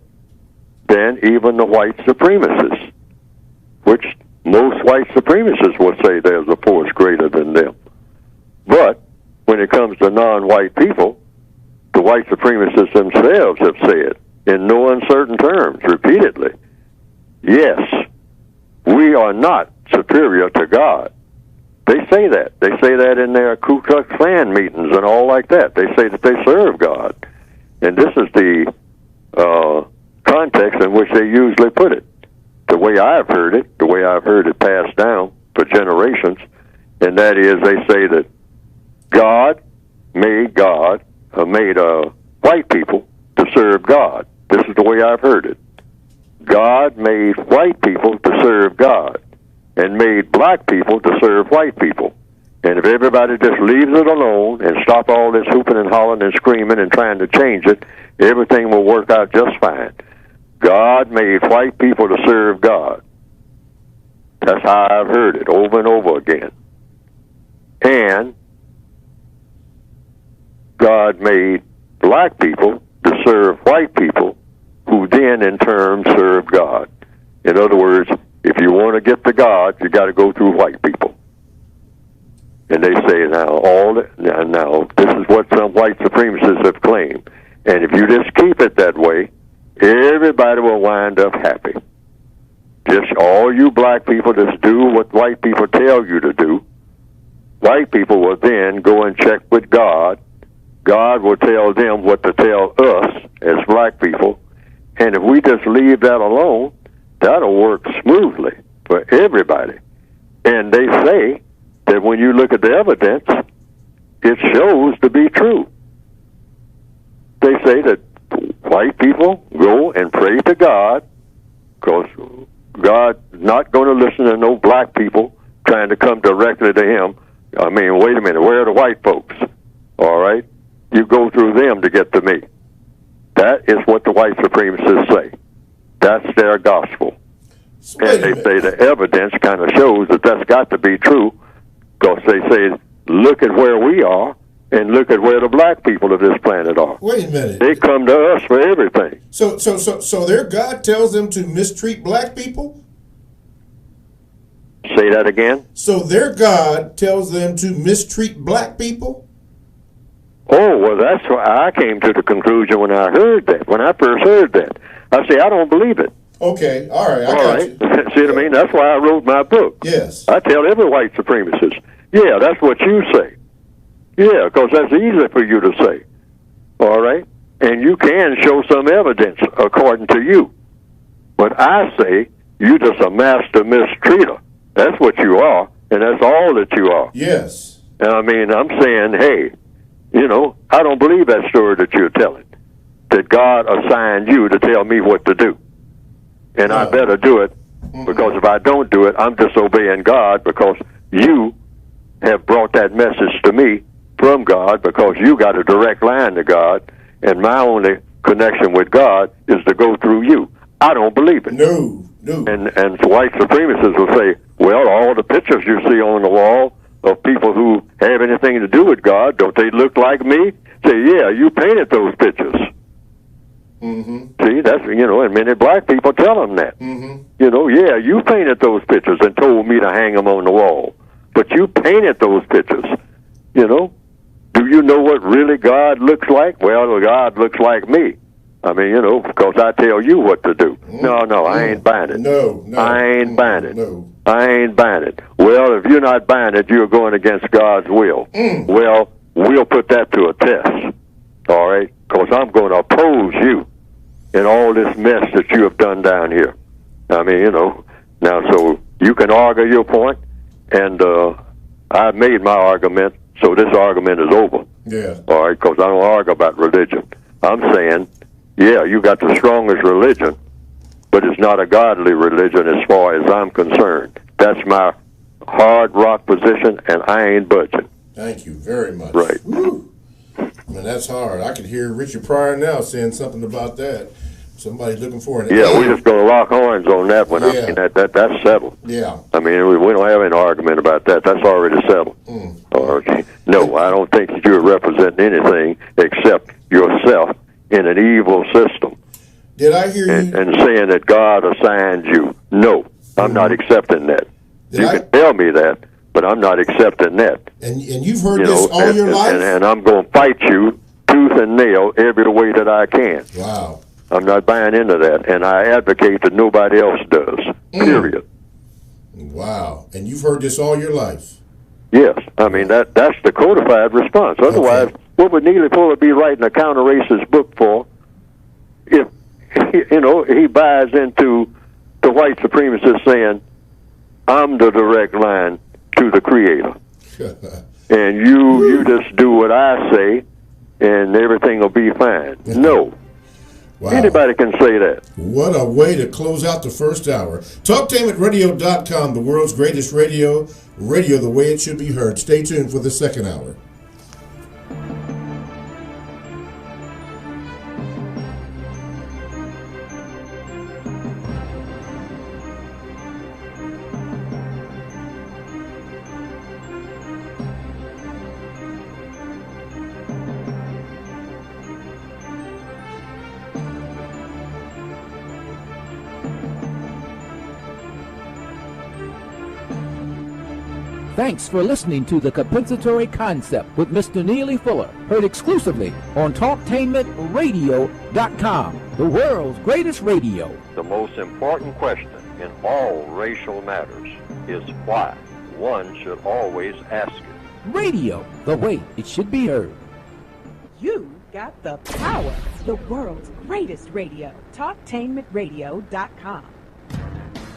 than even the white supremacists, which most white supremacists will say there's a force greater than them. But when it comes to non-white people, the white supremacists themselves have said, in no uncertain terms, repeatedly, yes, we are not superior to God. They say that. They say that in their Ku Klux Klan meetings and all like that. They say that they serve God. And this is the context in which they usually put it. The way I've heard it passed down for generations, and that is they say that God made white people to serve God. This is the way I've heard it. God made white people to serve God and made black people to serve white people. And if everybody just leaves it alone and stop all this hooping and hollering and screaming and trying to change it, everything will work out just fine. God made white people to serve God. That's how I've heard it over and over again. And God made black people to serve white people, who then in turn serve God. In other words, if you want to get to God, you got to go through white people. And they say now this is what some white supremacists have claimed. And if you just keep it that way, everybody will wind up happy. Just all you black people just do what white people tell you to do. White people will then go and check with God. God will tell them what to tell us as black people. And if we just leave that alone, that'll work smoothly for everybody. And they say that when you look at the evidence, it shows to be true. They say that white people go and pray to God because God's not going to listen to no black people trying to come directly to him. I mean, wait a minute, where are the white folks? All right? You go through them to get to me. That is what the white supremacists say. That's their gospel. And they say the evidence kind of shows that that's got to be true because they say, look at where we are And look at where the black people of this planet are. Wait a minute. They come to us for everything. So their God tells them to mistreat black people? Say that again? So their God tells them to mistreat black people? Oh, well, that's why I came to the conclusion when I heard that, when I first heard that. I say, I don't believe it. Okay, all right, I All got right. you. See what I mean? That's why I wrote my book. Yes. I tell every white supremacist, yeah, that's what you say. Yeah, because that's easy for you to say. All right? And you can show some evidence according to you. But I say, you're just a master mistreater. That's what you are, and that's all that you are. Yes. And I mean, I'm saying, hey, you know, I don't believe that story that you're telling, that God assigned you to tell me what to do. And I better do it, because if I don't do it, I'm disobeying God, because you have brought that message to me from God, because you got a direct line to God, and my only connection with God is to go through you. I don't believe it. No. And white supremacists will say, well, all the pictures you see on the wall of people who have anything to do with God, don't they look like me? Say, yeah, you painted those pictures. Mm-hmm. See, that's, you know, and many black people tell them that. Mm-hmm. You know, yeah, you painted those pictures and told me to hang them on the wall. But you painted those pictures, you know. Do you know what really God looks like? Well, God looks like me. I mean, you know, because I tell you what to do. No, I ain't buying it. No. I ain't buying it. No. I ain't buying it. Well, if you're not buying it, you're going against God's will. Well, we'll put that to a test, all right? Because I'm going to oppose you in all this mess that you have done down here. I mean, you know, now, so you can argue your point, and I've made my argument, so this argument is over. Yeah. All right, because I don't argue about religion. I'm saying, yeah, you got the strongest religion, but it's not a godly religion as far as I'm concerned. That's my hard rock position, and I ain't budging. Thank you very much. Right. Woo. Man, that's hard. I could hear Richard Pryor now saying something about that. Somebody looking for an Yeah, we're just going to lock horns on that one. Yeah. I mean, that's settled. Yeah. I mean, we don't have any argument about that. That's already settled. Okay. No, I don't think that you're representing anything except yourself in an evil system. Did I hear you? And saying that God assigned you. No, I'm not accepting that. You can tell me that, but I'm not accepting that. And you've heard this all your life? And I'm going to fight you tooth and nail every way that I can. Wow. I'm not buying into that, and I advocate that nobody else does, period. Wow. And you've heard this all your life? Yes. I mean, that's the codified response. Otherwise, what would Neely Fuller be writing a counter-racist book for if, you know, he buys into the white supremacist saying, I'm the direct line to the Creator. And you just do what I say, and everything will be fine. No. Wow. Anybody can say that. What a way to close out the first hour. TalkTainmentRadio.com, the world's greatest radio the way it should be heard. Stay tuned for the second hour. Thanks for listening to The Compensatory Concept with Mr. Neely Fuller, heard exclusively on TalkTainmentRadio.com, the world's greatest radio. The most important question in all racial matters is why. One should always ask it. Radio, the way it should be heard. You got the power. The world's greatest radio. TalkTainmentRadio.com.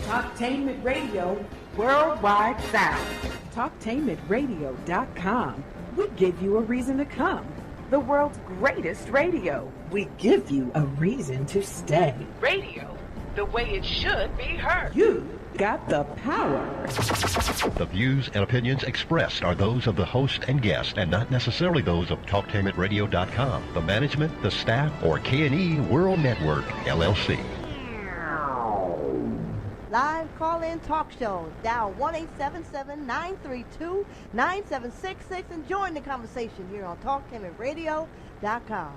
Talktainment Radio, worldwide sound. Talktainmentradio.com. We give you a reason to come. The world's greatest radio. We give you a reason to stay. Radio, the way it should be heard. You got the power. The views and opinions expressed are those of the host and guest and not necessarily those of TalkTainmentRadio.com, the management, the staff, or K&E World Network, LLC. live call-in talk show. Dial 1-877-932-9766 and join the conversation here on TalkTainmentRadio.com.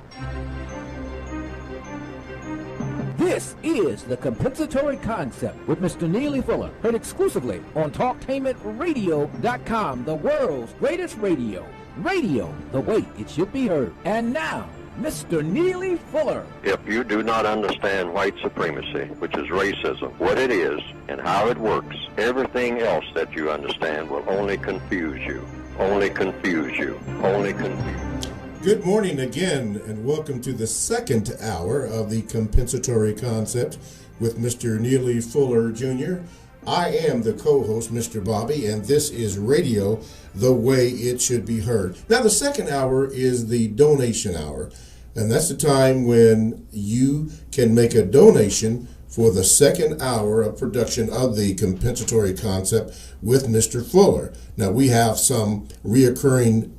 This is the Compensatory Concept with Mr. Neely Fuller, heard exclusively on TalkTainmentRadio.com, the world's greatest radio. Radio, the way it should be heard. And now, Mr. Neely Fuller. If you do not understand white supremacy, which is racism, what it is and how it works, everything else that you understand will only confuse you. Only confuse you. Only confuse you. Good morning again, and welcome to the second hour of the Compensatory Concept with Mr. Neely Fuller, Jr. I am the co-host, Mr. Bobby, and this is Radio, the way it should be heard. Now, the second hour is the donation hour, and that's the time when you can make a donation for the second hour of production of the Compensatory Concept with Mr. Fuller. Now, we have some reoccurring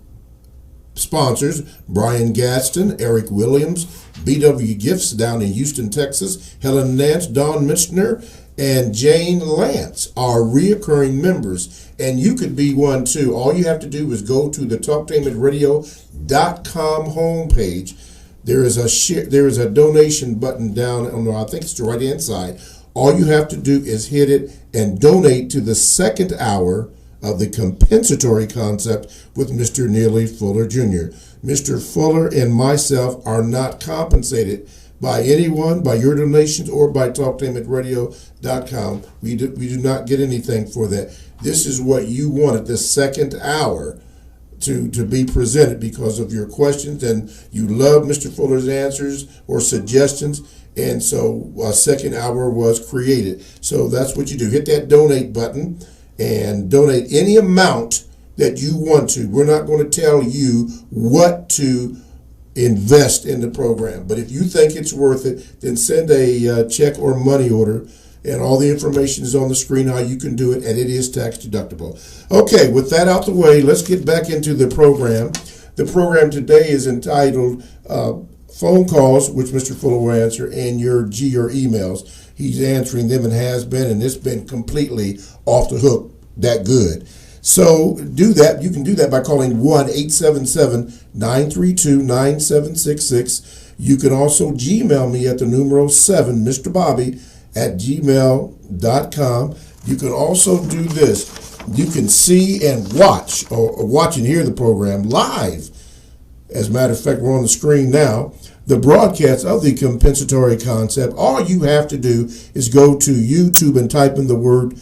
sponsors: Brian Gadsden, Eric Williams, BW Gifts down in Houston, Texas, Helen Nance, Don Michener, and Jane Lance are reoccurring members, and you could be one too. All you have to do is go to the TalkTainmentRadio.com homepage. There is a donation button down on, I think it's the right hand side. All you have to do is hit it and donate to the second hour of the Compensatory Concept with Mr. Neely Fuller Jr. Mr. Fuller and myself are not compensated by anyone, by your donations, or by TalkTainmentRadio.com. We do not get anything for that. This is what you wanted, the second hour, to be presented because of your questions, and you love Mr. Fuller's answers or suggestions, and so a second hour was created. So that's what you do. Hit that donate button and donate any amount that you want to. We're not going to tell you what to invest in the program, but if you think it's worth it, then send a check or money order, and all the information is on the screen how you can do it, and it is tax deductible. Okay, with that out the way, let's get back into the program. The program today is entitled Phone Calls, which Mr. Fuller will answer, and your emails. He's answering them and has been, and it's been completely off the hook, that good. So do that. You can do that by calling 1-877-932-9766. You can also Gmail me at the numeral 7, Mr. Bobby, at gmail.com. You can also do this. You can see and watch, or watch and hear the program live. As a matter of fact, we're on the screen now. The broadcast of the Compensatory Concept. All you have to do is go to YouTube and type in the word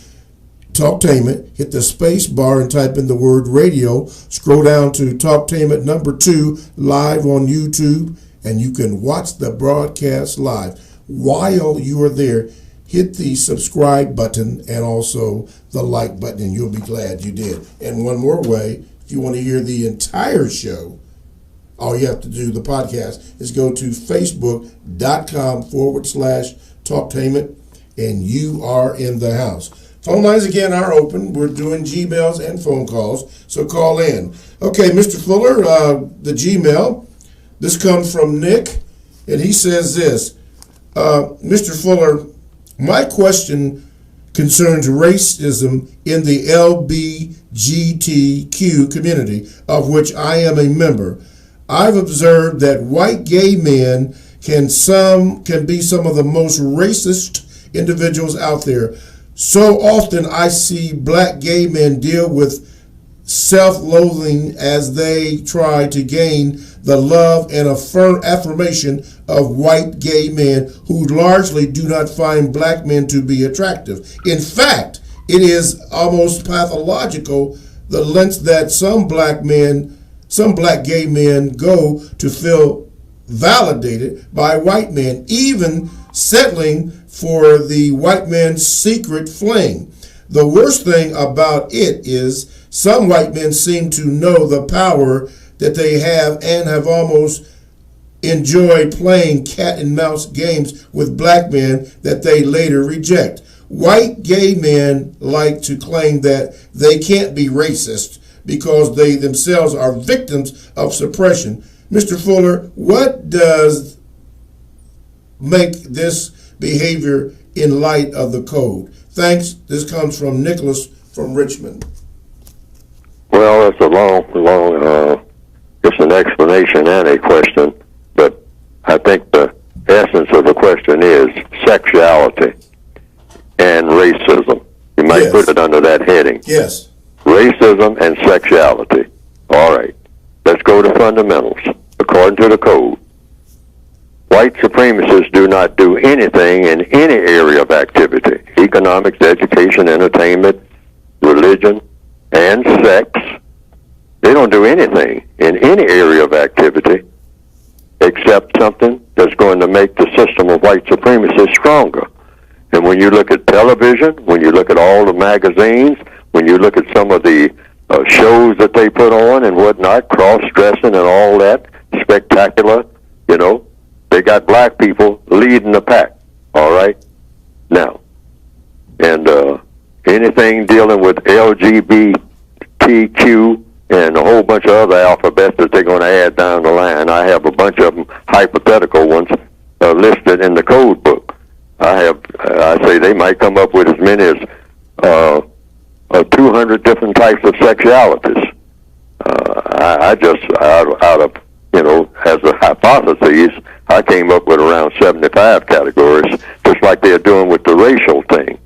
Talktainment, hit the space bar and type in the word radio, scroll down to Talktainment number 2 live on YouTube, and you can watch the broadcast live. While you are there, hit the subscribe button and also the like button, and you'll be glad you did. And one more way, if you want to hear the entire show, all you have to do, the podcast, is go to facebook.com/Talktainment, and you are in the house. Phone lines again are open. We're doing Gmails and phone calls, so call in. Okay, Mr. Fuller, the Gmail. This comes from Nick, and he says this. Mr. Fuller, my question concerns racism in the LGBTQ community, of which I am a member. I've observed that white gay men can be some of the most racist individuals out there. So often I see black gay men deal with self-loathing as they try to gain the love and affirmation of white gay men who largely do not find black men to be attractive. In fact, it is almost pathological the lengths that some black gay men go to feel validated by white men, even settling for the white man's secret fling. The worst thing about it is some white men seem to know the power that they have and have almost enjoyed playing cat and mouse games with black men that they later reject. White gay men like to claim that they can't be racist because they themselves are victims of suppression. Mr. Fuller, what does make this behavior in light of the code? Thanks. This comes from Nicholas from Richmond. Well, it's a long, it's an explanation and a question, but I think the essence of the question is sexuality and racism. You might put it under that heading. Yes. Racism and sexuality. All right. Let's go to fundamentals. According to the code, white supremacists do not do anything in any area of activity: economics, education, entertainment, religion, and sex. They don't do anything in any area of activity except something that's going to make the system of white supremacy stronger. And when you look at television, when you look at all the magazines, when you look at some of the shows that they put on and whatnot, cross-dressing and all that, spectacular, you know, they got black people leading the pack, all right? Now, and anything dealing with LGBTQ and a whole bunch of other alphabets that they're going to add down the line. I have a bunch of them, hypothetical ones, listed in the code book. I say they might come up with as many as 200 different types of sexualities. I just, out of, you know, as a hypothesis, I came up with around 75 categories, just like they're doing with the racial thing.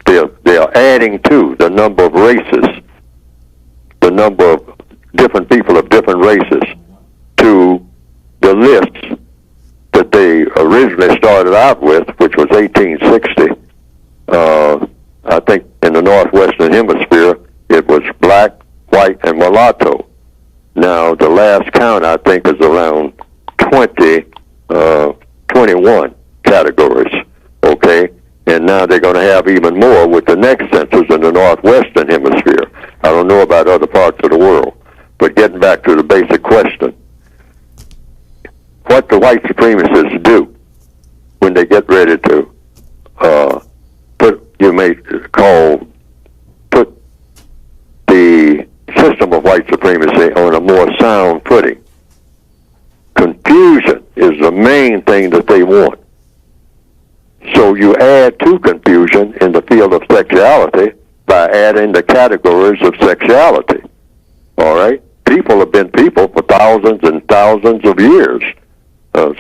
They're adding to the number of races, the number of different people of different races, to the lists that they originally started out with, which was 1860. I think in the Northwestern Hemisphere, it was black, white, and mulatto. Now, the last count, I think, is around 21 categories, okay? And now they're going to have even more with the next census in the Northwestern Hemisphere. I don't know about other parts of the world. But getting back to the basic question, what the white supremacists do when they get ready to put the system of white supremacy on a more sound footing. Confusion is the main thing that they want. So you add to confusion in the field of sexuality by adding the categories of sexuality. All right? People have been people for thousands and thousands of years.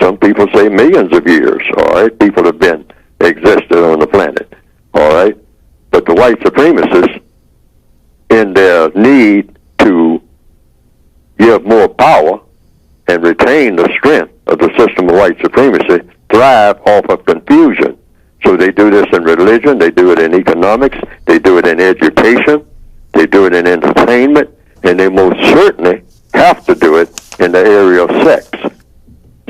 Some people say millions of years. All right? People have been existed on the planet. All right? But the white supremacists, in their need to give more power and retain the strength of the system of white supremacy, thrive off of confusion. So they do this in religion, they do it in economics, they do it in education, they do it in entertainment, and they most certainly have to do it in the area of sex.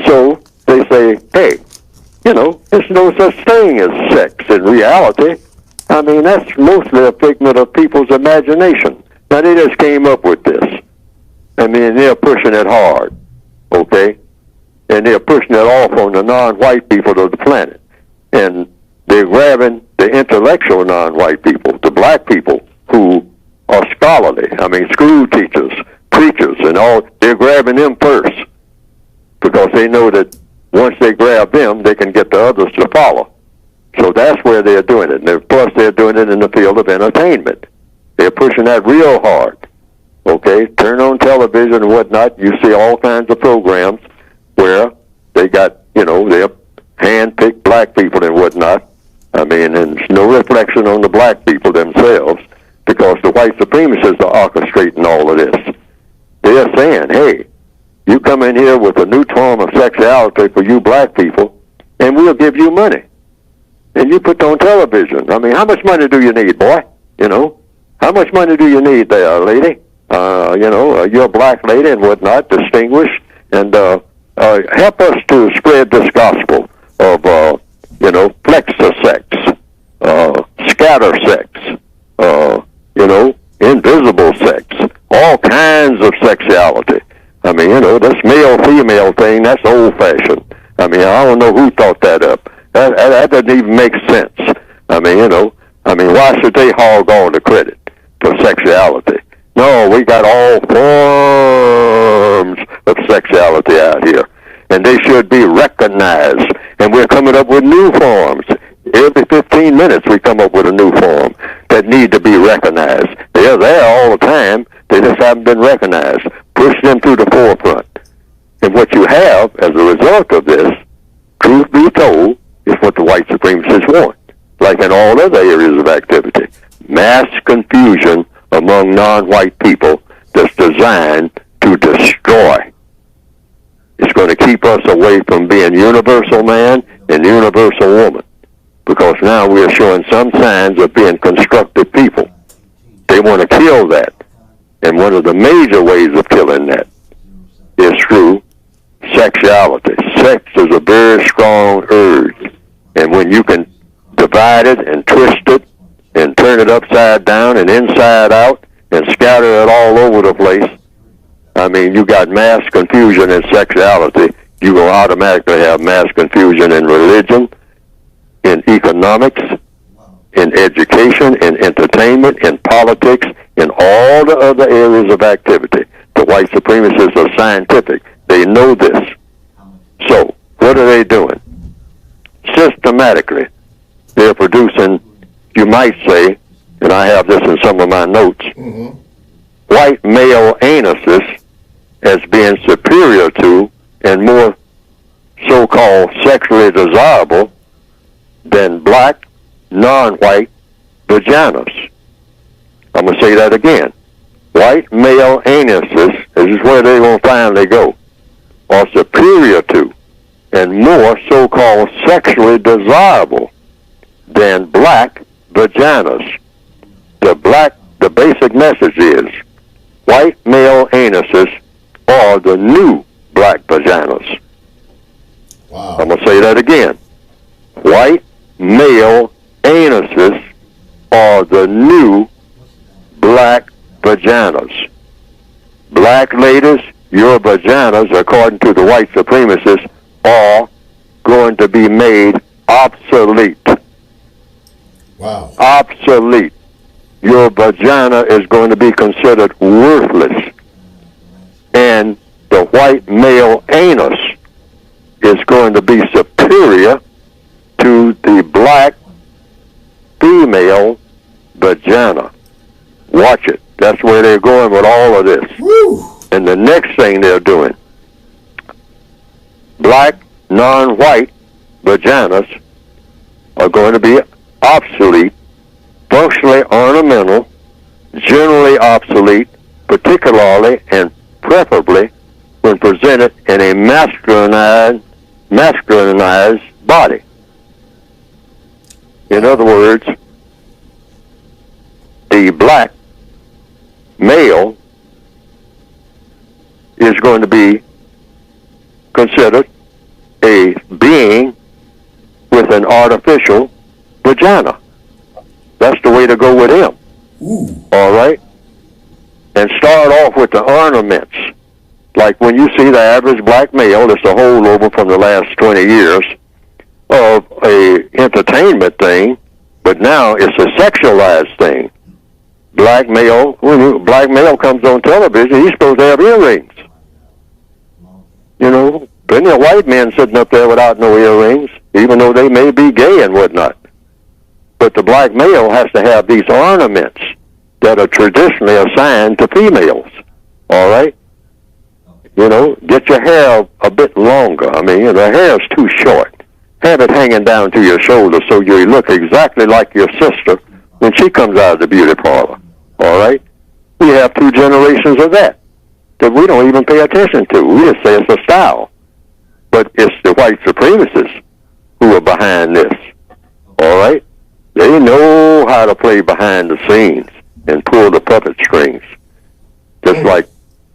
So they say, hey, you know, there's no such thing as sex in reality. I mean, that's mostly a figment of people's imagination. Now, they just came up with this. I mean, they're pushing it hard, okay? And they're pushing it off on the non-white people of the planet. And they're grabbing the intellectual non-white people, the black people who are scholarly. I mean, school teachers, preachers, and all. They're grabbing them first because they know that once they grab them, they can get the others to follow. So that's where they're doing it. And plus, they're doing it in the field of entertainment. They're pushing that real hard. Okay? Turn on television and whatnot, you see all kinds of programs where they got, you know, they're hand-picked black people and whatnot. I mean, and it's no reflection on the black people themselves because the white supremacists are orchestrating all of this. They're saying, hey, you come in here with a new form of sexuality for you black people, and we'll give you money. And you put on television. I mean, how much money do you need, boy? You know, how much money do you need there, lady? You know, you're a black lady and whatnot, distinguished, and help us to spread this gospel of, you know, flexor sex, scatter sex, you know, invisible sex, all kinds of sexuality. I mean, you know, this male-female thing, that's old-fashioned. I mean, I don't know who thought that up. That doesn't even make sense. I mean, you know, I mean, why should they hog all the credit for sexuality? No, we got all forms of sexuality out here, and they should be recognized. And we're coming up with new forms. Every 15 minutes we come up with a new form. recognized. They're there all the time. They just haven't been recognized. Push them to the forefront. And what you have as a result of this, truth be told, is what the white supremacists want. Like in all other areas of activity. Mass confusion among non-white people that's designed to destroy. It's going to keep us away from being universal man and universal woman. Because now we are showing some signs of being constructive people. They want to kill that. And one of the major ways of killing that is through sexuality. Sex is a very strong urge. And when you can divide it and twist it and turn it upside down and inside out and scatter it all over the place, I mean, you got mass confusion in sexuality. You will automatically have mass confusion in religion, in economics, in education, in entertainment, in politics, in all the other areas of activity. The white supremacists are scientific. They know this. So, what are they doing? Systematically, they're producing, you might say, and I have this in some of my notes, white male anuses as being superior to and more so-called sexually desirable than black, non-white vaginas. I'm going to say that again. White male anuses, this is where they're going to finally go, are superior to and more so-called sexually desirable than black vaginas. The basic message is white male anuses are the new black vaginas. Wow. I'm going to say that again. White male anuses are the new black vaginas. Black ladies, your vaginas, according to the white supremacists, are going to be made obsolete. Wow. Obsolete. Your vagina is going to be considered worthless. And the white male anus is going to be superior to the black female vagina. Watch it. That's where they're going with all of this. Woo. And the next thing they're doing, black, non-white vaginas are going to be obsolete, functionally ornamental, generally obsolete, particularly and preferably when presented in a masculinized body. In other words, the black male is going to be considered a being with an artificial vagina. That's the way to go with him. Ooh. All right? And start off with the ornaments. Like when you see the average black male, it's a holdover from the last 20 years of a entertainment thing, but now it's a sexualized thing. Black male, when black male comes on television, he's supposed to have earrings. You know, plenty of white men sitting up there without no earrings, even though they may be gay and whatnot. But the black male has to have these ornaments that are traditionally assigned to females. All right? You know, get your hair a bit longer. I mean, you know, the hair is too short. Have it hanging down to your shoulder so you look exactly like your sister when she comes out of the beauty parlor. All right? We have 2 generations of that we don't even pay attention to. We just say it's a style. But it's the white supremacists who are behind this. All right? They know how to play behind the scenes and pull the puppet strings. Just like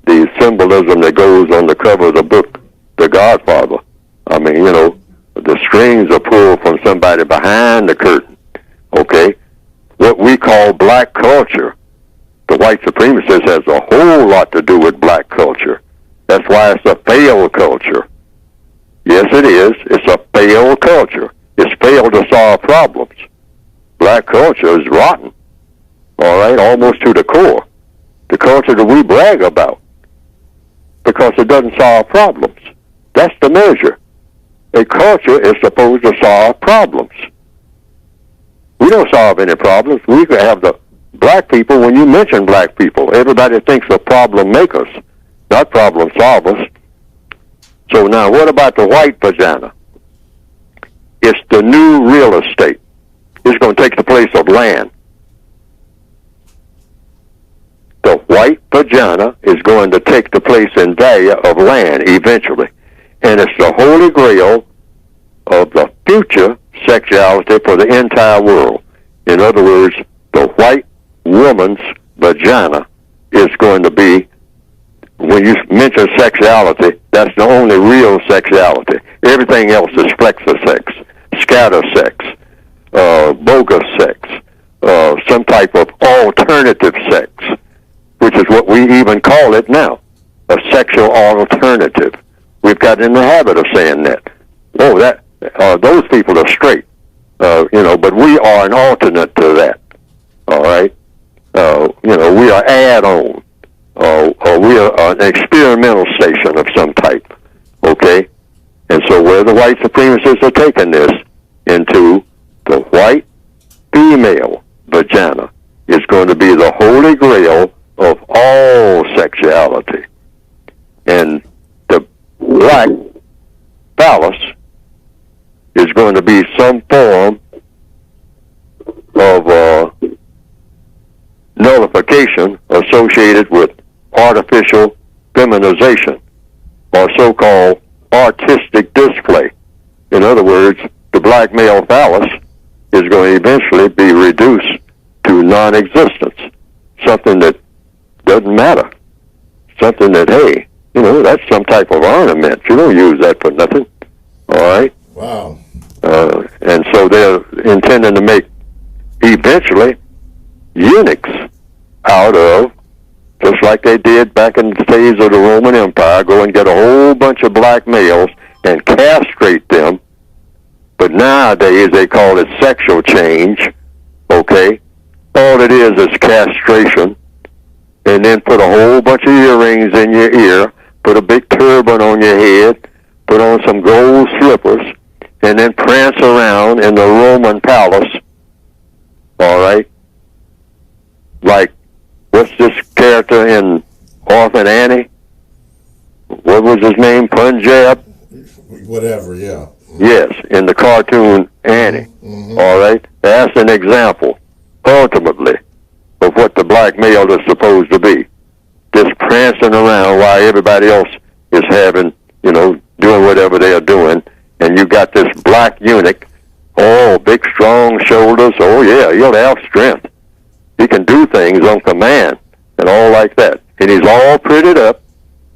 the symbolism that goes on the cover of the book, The Godfather. I mean, you know, the strings are pulled from somebody behind the curtain. Okay? What we call black culture, the white supremacist has a whole lot to do with black culture. That's why it's a failed culture. Yes, it is. It's a failed culture. It's failed to solve problems. Black culture is rotten. All right? Almost to the core. The culture that we brag about. Because it doesn't solve problems. That's the measure. A culture is supposed to solve problems. We don't solve any problems. We have the black people, when you mention black people, everybody thinks of problem makers, not problem solvers. So now, what about the white vagina? It's the new real estate. It's going to take the place of land. The white vagina is going to take the place in value of land eventually. And it's the holy grail of the future sexuality for the entire world. In other words, the white woman's vagina is going to be, when you mention sexuality, that's the only real sexuality. Everything else is flexor sex, scatter sex, bogus sex, some type of alternative sex, which is what we even call it now, a sexual alternative. We've got in the habit of saying that. Oh, those people are straight, but we are an alternate to that. All right, we are add-on, or we are an experimental station of some type. Okay, and so where the white supremacists are taking this into the white female vagina is going to be the holy grail of all sexuality. And the black phallus is going to be some form of nullification associated with artificial feminization or so-called artistic display. In other words, the black male phallus is going to eventually be reduced to non-existence, something that doesn't matter, something that, hey, that's some type of ornament. You don't use that for nothing, all right? Wow. And so they're intending to make, eventually, eunuchs out of, just like they did back in the days of the Roman Empire, go and get a whole bunch of black males and castrate them. But nowadays they call it sexual change, okay? All it is castration, and then put a whole bunch of earrings in your ear, put a big turban on your head, put on some gold slippers, and then prance around in the Roman palace, all right? Like, what's this character in Orphan Annie? What was his name? Punjab? Whatever, yeah. Yes, in the cartoon Annie. Mm-hmm. All right? That's an example, ultimately, of what the black male is supposed to be. Just prancing around while everybody else is having, doing whatever they are doing. And you got this black eunuch, big, strong shoulders. Oh, yeah, he'll have strength. He can do things on command and all like that. And he's all prettied up,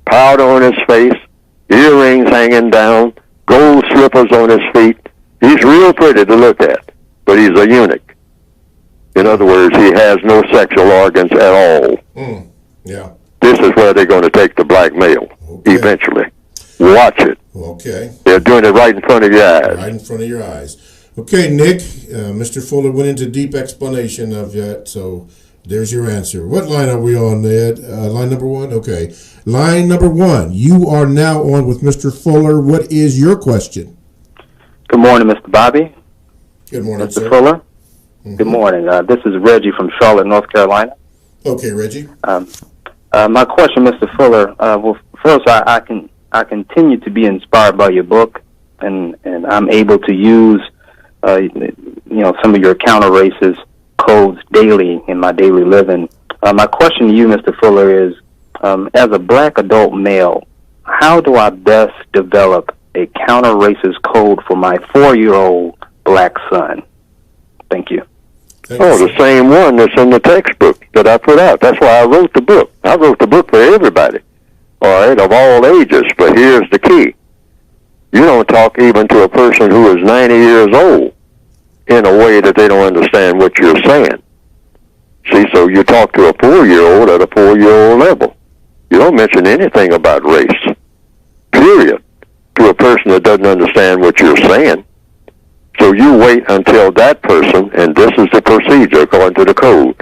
powder on his face, earrings hanging down, gold slippers on his feet. He's real pretty to look at, but he's a eunuch. In other words, he has no sexual organs at all. Yeah. This is where they're going to take the black male, eventually. Watch it. Okay. They're doing it right in front of your eyes. Right in front of your eyes. Okay, Nick, Mr. Fuller went into deep explanation of that, so there's your answer. What line are we on, Ed? Line number one? Okay. Line number one, you are now on with Mr. Fuller. What is your question? Good morning, Mr. Bobby. Good morning, Mr. sir. Fuller. Mm-hmm. Good morning. This is Reggie from Charlotte, North Carolina. Okay, Reggie. My question, Mr. Fuller, well, first, I continue to be inspired by your book, and I'm able to use some of your counter racist codes daily in my daily living. My question to you, Mr. Fuller, is as a black adult male, how do I best develop a counter racist code for my 4-year-old black son? Thank you. The same one that's in the textbook that I put out. That's why I wrote the book. I wrote the book for everybody, all right, of all ages. But here's the key. You don't talk even to a person who is 90 years old in a way that they don't understand what you're saying. See, so you talk to a 4-year-old at a 4-year-old level. You don't mention anything about race, period, to a person that doesn't understand what you're saying. So you wait until that person, and this is the procedure according to the code,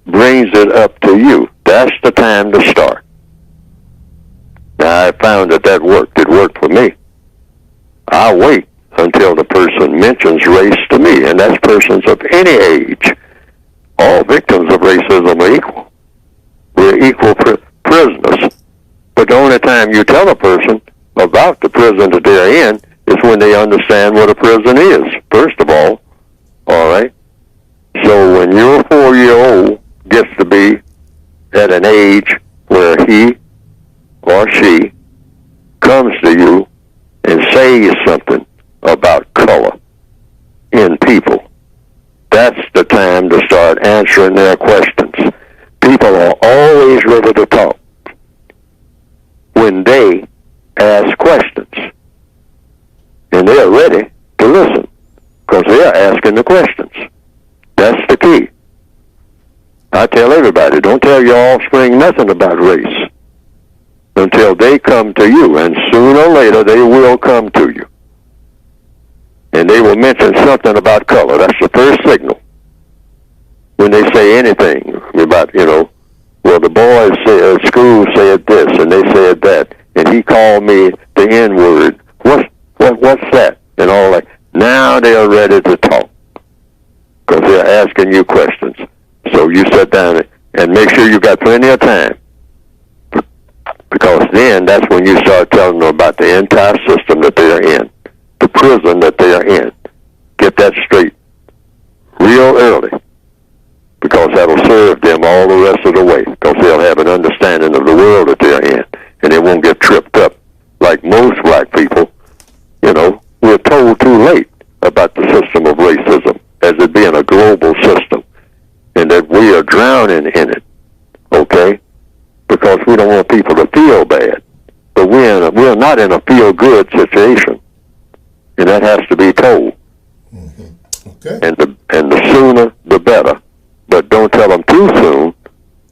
brings it up to you. That's the time to start. Now, I found that worked. It worked for me. I wait until the person mentions race to me, and that's persons of any age. All victims of racism are equal. We're equal prisoners. But the only time you tell a person about the prison that they're in is when they understand what a prison is, first of all right? So when your 4-year-old gets to be at an age where he or she comes to you and says something about color in people, that's the time to start answering their questions. People are always ready to talk when they ask questions. And they're ready to listen because they're asking the questions. That's the key. I tell everybody, don't tell your offspring nothing about race until they come to you, and sooner or later they will come to you. And they will mention something about color. That's the first signal. When they say anything about, well, the boys at school said this and they said that, and he called me the N-word. What's that? And all that. Now they are ready to talk because they're asking you questions. So you sit down and make sure you got plenty of time, because then that's when you start telling them about the entire system that they're in, the prison that they're in. Get that straight real early, because that'll serve them all the rest of the way, because they'll have an understanding of the world that they're in, and they won't get tripped up like most black people. We're told too late about the system of racism as it being a global system, and that we are drowning in it, okay? Because we don't want people to feel bad. But we're not in a feel-good situation, and that has to be told. Mm-hmm. Okay. And the sooner, the better. But don't tell them too soon,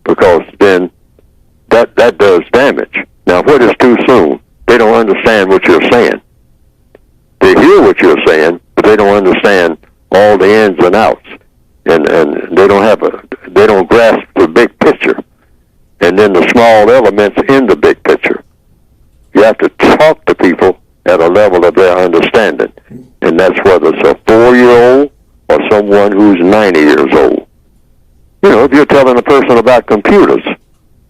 because then that does damage. Now, what is too soon? They don't understand what you're saying. They hear what you're saying, but they don't understand all the ins and outs, and they don't grasp the big picture, and then the small elements in the big picture. You have to talk to people at a level of their understanding, and that's whether it's a 4-year-old or someone who's 90 years old. If you're telling a person about computers,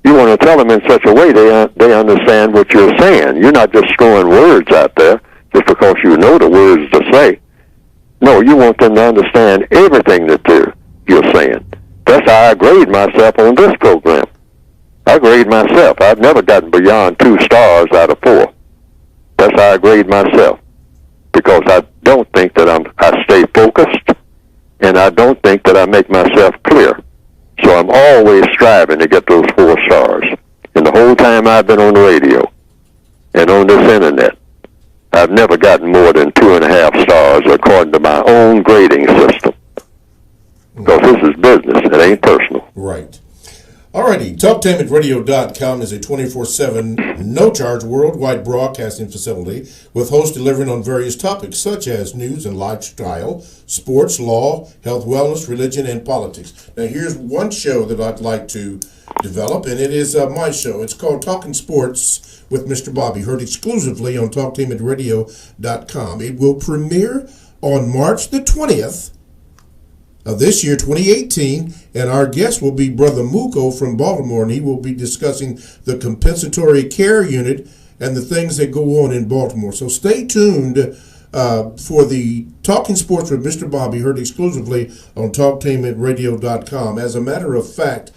you want to tell them in such a way they understand what you're saying. You're not just throwing words out there just because you know the words to say. No, you want them to understand everything that you're saying. That's how I grade myself on this program. I grade myself. I've never gotten beyond 2 stars out of 4. That's how I grade myself, because I don't think that I stay focused, and I don't think that I make myself clear. So I'm always striving to get those 4 stars. And the whole time I've been on the radio and on this internet, I've never gotten more than 2.5 stars according to my own grading system. Because this is business. It ain't personal. Right. Alrighty, TalkTameRadio.com is a 24/7, no-charge worldwide broadcasting facility with hosts delivering on various topics such as news and lifestyle, sports, law, health, wellness, religion, and politics. Now, here's one show that I'd like to develop, and it is my show. It's called Talking Sports with Mr. Bobby, heard exclusively on TalkTameRadio.com. It will premiere on March the 20th. Of this year, 2018, and our guest will be Brother Muko from Baltimore, and he will be discussing the compensatory care unit and the things that go on in Baltimore. So stay tuned for the Talking Sports with Mr. Bobby, heard exclusively on TalkTameRadio.com. As a matter of fact,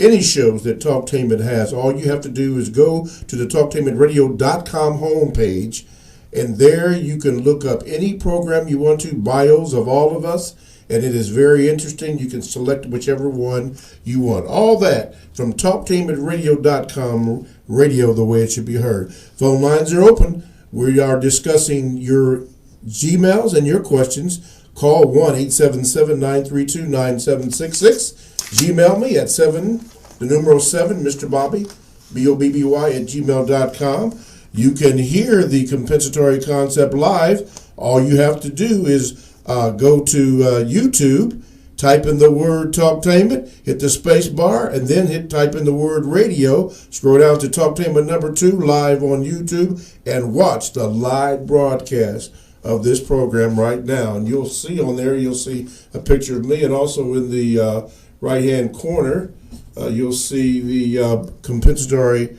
any shows that Talktainment has, all you have to do is go to the TalkTainmentRadio.com homepage, and there you can look up any program you want to, bios of all of us, and it is very interesting. You can select whichever one you want. All that from TalkTainmentRadio.com, radio the way it should be heard. Phone lines are open. We are discussing your Gmails and your questions. Call 1-877-932-9766. Gmail me at 7, Mr. Bobby, BOBBY at gmail.com. You can hear the compensatory concept live. All you have to do is go to YouTube, type in the word Talktainment, hit the space bar, and then type in the word radio. Scroll down to Talktainment number 2 live on YouTube, and watch the live broadcast of this program right now. And you'll see on there, you'll see a picture of me, and also in the right-hand corner, you'll see the compensatory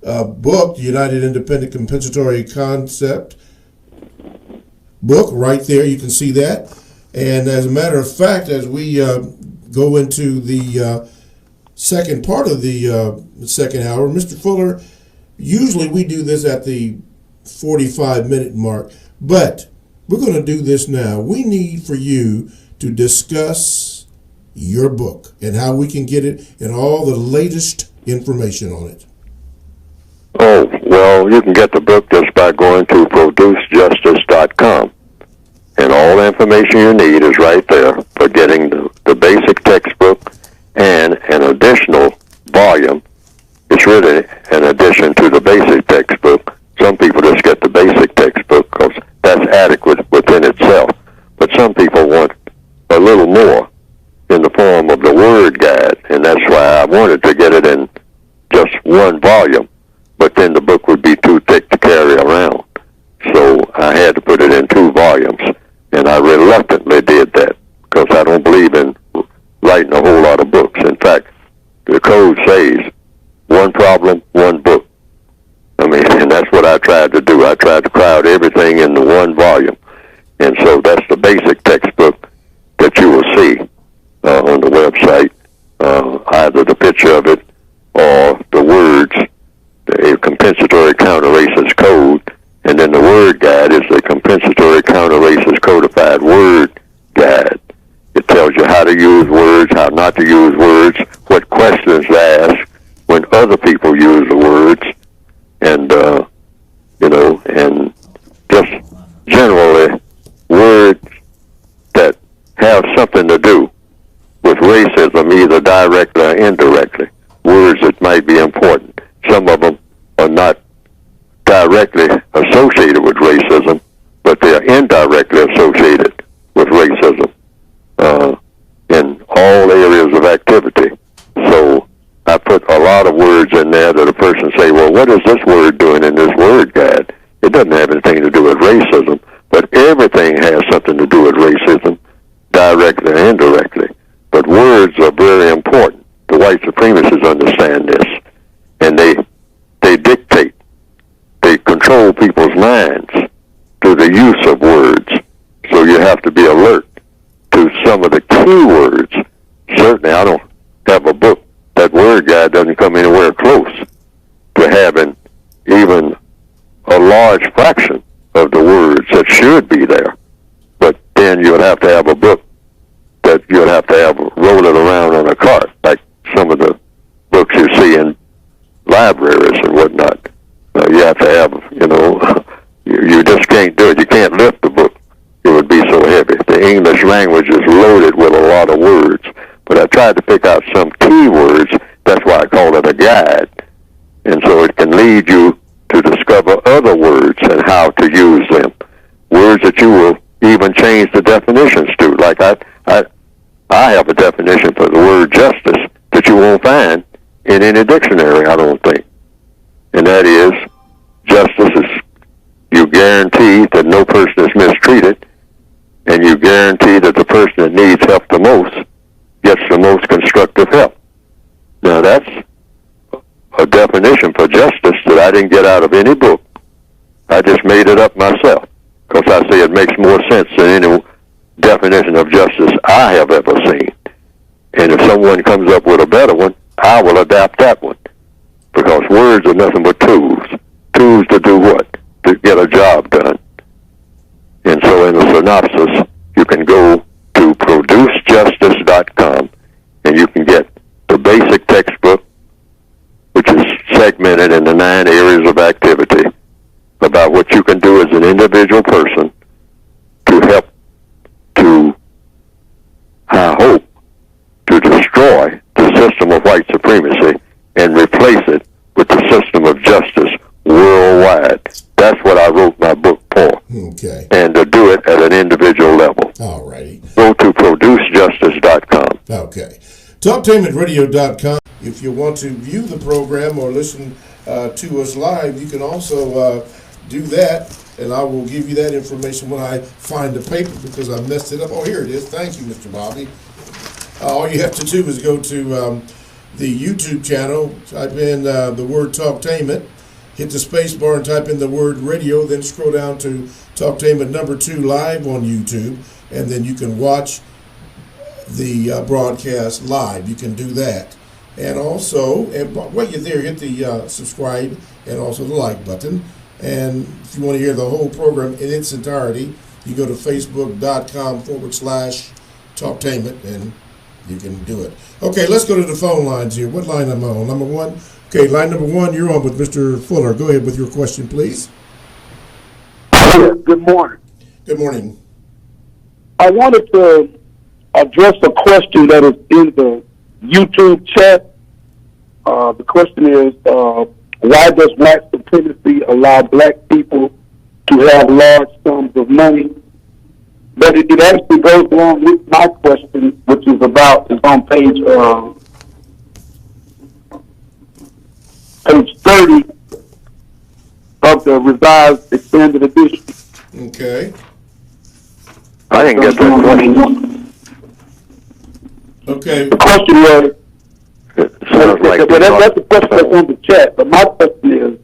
book, United Independent Compensatory Concept book, right there. You can see that. And as a matter of fact, as we go into the second part of the second hour, Mr. Fuller, usually we do this at the 45-minute mark, but we're going to do this now. We need for you to discuss your book and how we can get it and all the latest information on it. Oh, well, you can get the book just by going to producejustice.com. And all the information you need is right there for getting the basic textbook and an additional volume. It's really an addition to the basic textbook. Some people just get the basic textbook because that's adequate within itself. But some people want a little more in the form of the word guide, and that's why I wanted to get it in just one volume. But then the book would be too thick to carry around. So I had to put it in 2 volumes. And I reluctantly did that because I don't believe in writing a whole lot of books. In fact, the code says one problem, one book. I mean, and that's what I tried to do. I tried to crowd everything into one volume. And so that's the basic textbook that you will see on the website, either the picture of it or the words, the compensatory counter-racist code. And then the word guide is the compensatory counter-racist codified word guide. It tells you how to use words, how not to use words, what questions to ask when other people use the words, and, and just generally words that have something to do with racism, either directly or indirectly. Words that might be important. Some of them are not directly associated with racism, but they are indirectly associated with racism in all areas of activity. So I put a lot of words in there that a person say, well, what is this word doing in this word guide? It doesn't have anything to do with racism, but everything has something to do with racism, directly or indirectly. But words are very important. The white supremacists understand this, and they dictate. They control people's minds through the use of words. So you have to be alert to some of the key words. Certainly, I don't have a book. That word guide doesn't come anywhere close to having even a large fraction of the words that should be there. But then you would have to have a book that you would have to have roll it around on a cart, like some of the books you see in libraries and whatnot. You have to have, you just can't do it. You can't lift the book. It would be so heavy. The English language is loaded with a lot of words. But I tried to pick out some key words. That's why I call it a guide. And so it can lead you to discover other words and how to use them. Words that you will even change the definitions to. Like I have a definition for the word justice that you won't find in any dictionary, I don't think. And that is, justice is you guarantee that no person is mistreated, and you guarantee that the person that needs help the most gets the most constructive help. Now that's a definition for justice that I didn't get out of any book. I just made it up myself because I say it makes more sense than any definition of justice I have ever seen. And if someone comes up with a better one, I will adapt that one. Because words are nothing but tools. Tools to do what? To get a job done. And so in the synopsis, you can go to producejustice.com and you can get the basic textbook, which is segmented into 9 areas of activity, about what you can do as an individual person to help to, I hope, to destroy the system of white supremacy and replace it with the system of justice worldwide. That's what I wrote my book for. Okay. And to do it at an individual level. All righty. Go to producejustice.com. Okay. TalkTainmentradio.com. If you want to view the program or listen to us live, you can also do that, and I will give you that information when I find the paper because I messed it up. Oh, here it is. Thank you, Mr. Bobby. All you have to do is go to the YouTube channel, type in the word Talktainment, hit the space bar and type in the word radio, then scroll down to Talktainment #2 live on YouTube, and then you can watch the broadcast live. You can do that. And also, while you're there, hit the subscribe and also the like button. And if you want to hear the whole program in its entirety, you go to facebook.com/Talktainment and you can do it. Okay, let's go to the phone lines here. What line am I on? Number one? Okay, line number one, you're on with Mr. Fuller. Go ahead with your question, please. Good morning. Good morning. I wanted to address a question that is in the YouTube chat. The question is, why does white supremacy allow black people to have large sums of money? But it actually goes along with my question, which is on page 30 of the revised expanded edition. Okay. I didn't get that question. Okay. The question was, that's the question that's on the chat, but my question is,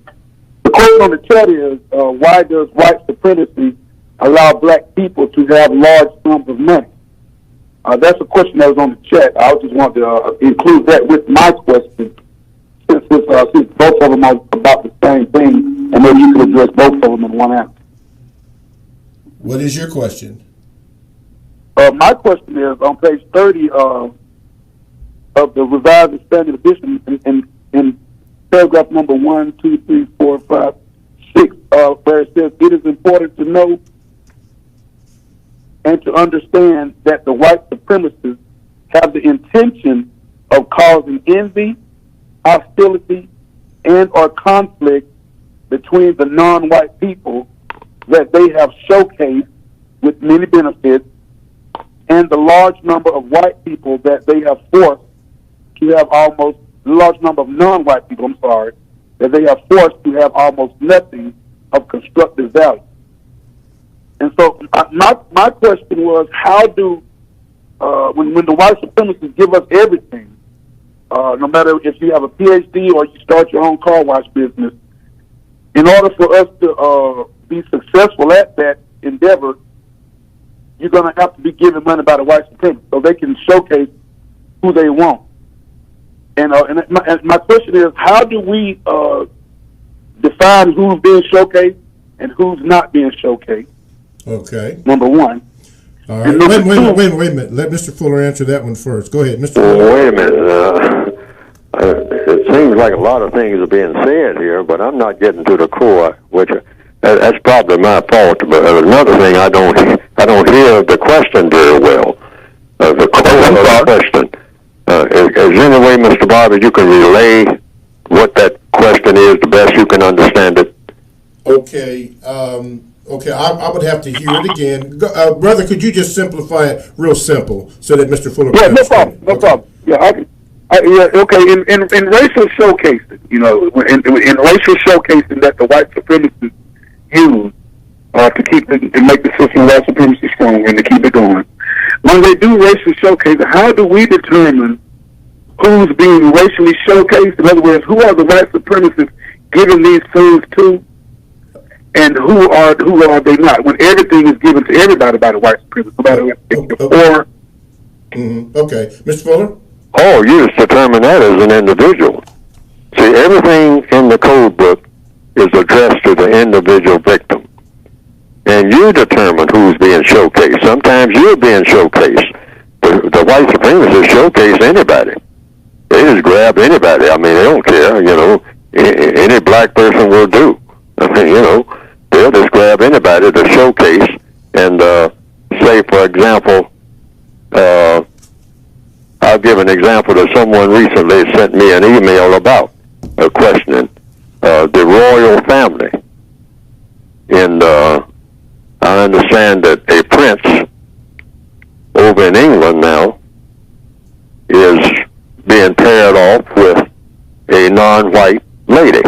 the question on the chat is, why does white supremacy allow black people to have large sums of money? That's a question that was on the chat. I just want to include that with my question, since both of them are about the same thing, and maybe you can address both of them in one answer. What is your question? My question is on page 30 of the revised expanded edition in paragraph number 1, 2, 3, 4, 5, 6, where it says, it is important to know and to understand that the white supremacists have the intention of causing envy, hostility, and or conflict between the non-white people that they have showcased with many benefits and the large number of white people that they have forced to have almost, large number of non-white people, that they have forced to have almost nothing of constructive value. And so my question was, how do, when the white supremacists give us everything, no matter if you have a PhD or you start your own car wash business, in order for us to be successful at that endeavor, you're going to have to be given money by the white supremacists so they can showcase who they want. And my question is, how do we define who's being showcased and who's not being showcased? Okay. Number one. All right. Wait a minute. Let Mr. Fuller answer that one first. Go ahead, Mr. Fuller. Well, wait a minute. It seems like a lot of things are being said here, but I'm not getting to the core, which that's probably my fault. But another thing, I don't hear the question very well. The question. Is there any way, Mr. Bobby, you can relay what that question is the best you can understand it? Okay. Okay, I would have to hear it again. Brother, could you just simplify it real simple so that Mr. Fuller can understand it? No problem. Yeah, okay. In racial showcasing, in racial showcasing that the white supremacists use to keep it and make the system of white supremacy strong and to keep it going. When they do racial showcasing, how do we determine who's being racially showcased? In other words, who are the white supremacists giving these things to? And who are they not? When everything is given to everybody by the white supremacists, no matter if you're poor. Okay, Mr. Fuller. Oh, you just determine that as an individual. See, everything in the code book is addressed to the individual victim, and you determine who's being showcased. Sometimes you're being showcased. The white supremacists showcase anybody. They just grab anybody. I mean, they don't care. Any black person will do. I mean, they'll just grab anybody to showcase and say, for example, I'll give an example that someone recently sent me an email about a questioning the royal family. And I understand that a prince over in England now is being paired off with a non-white lady.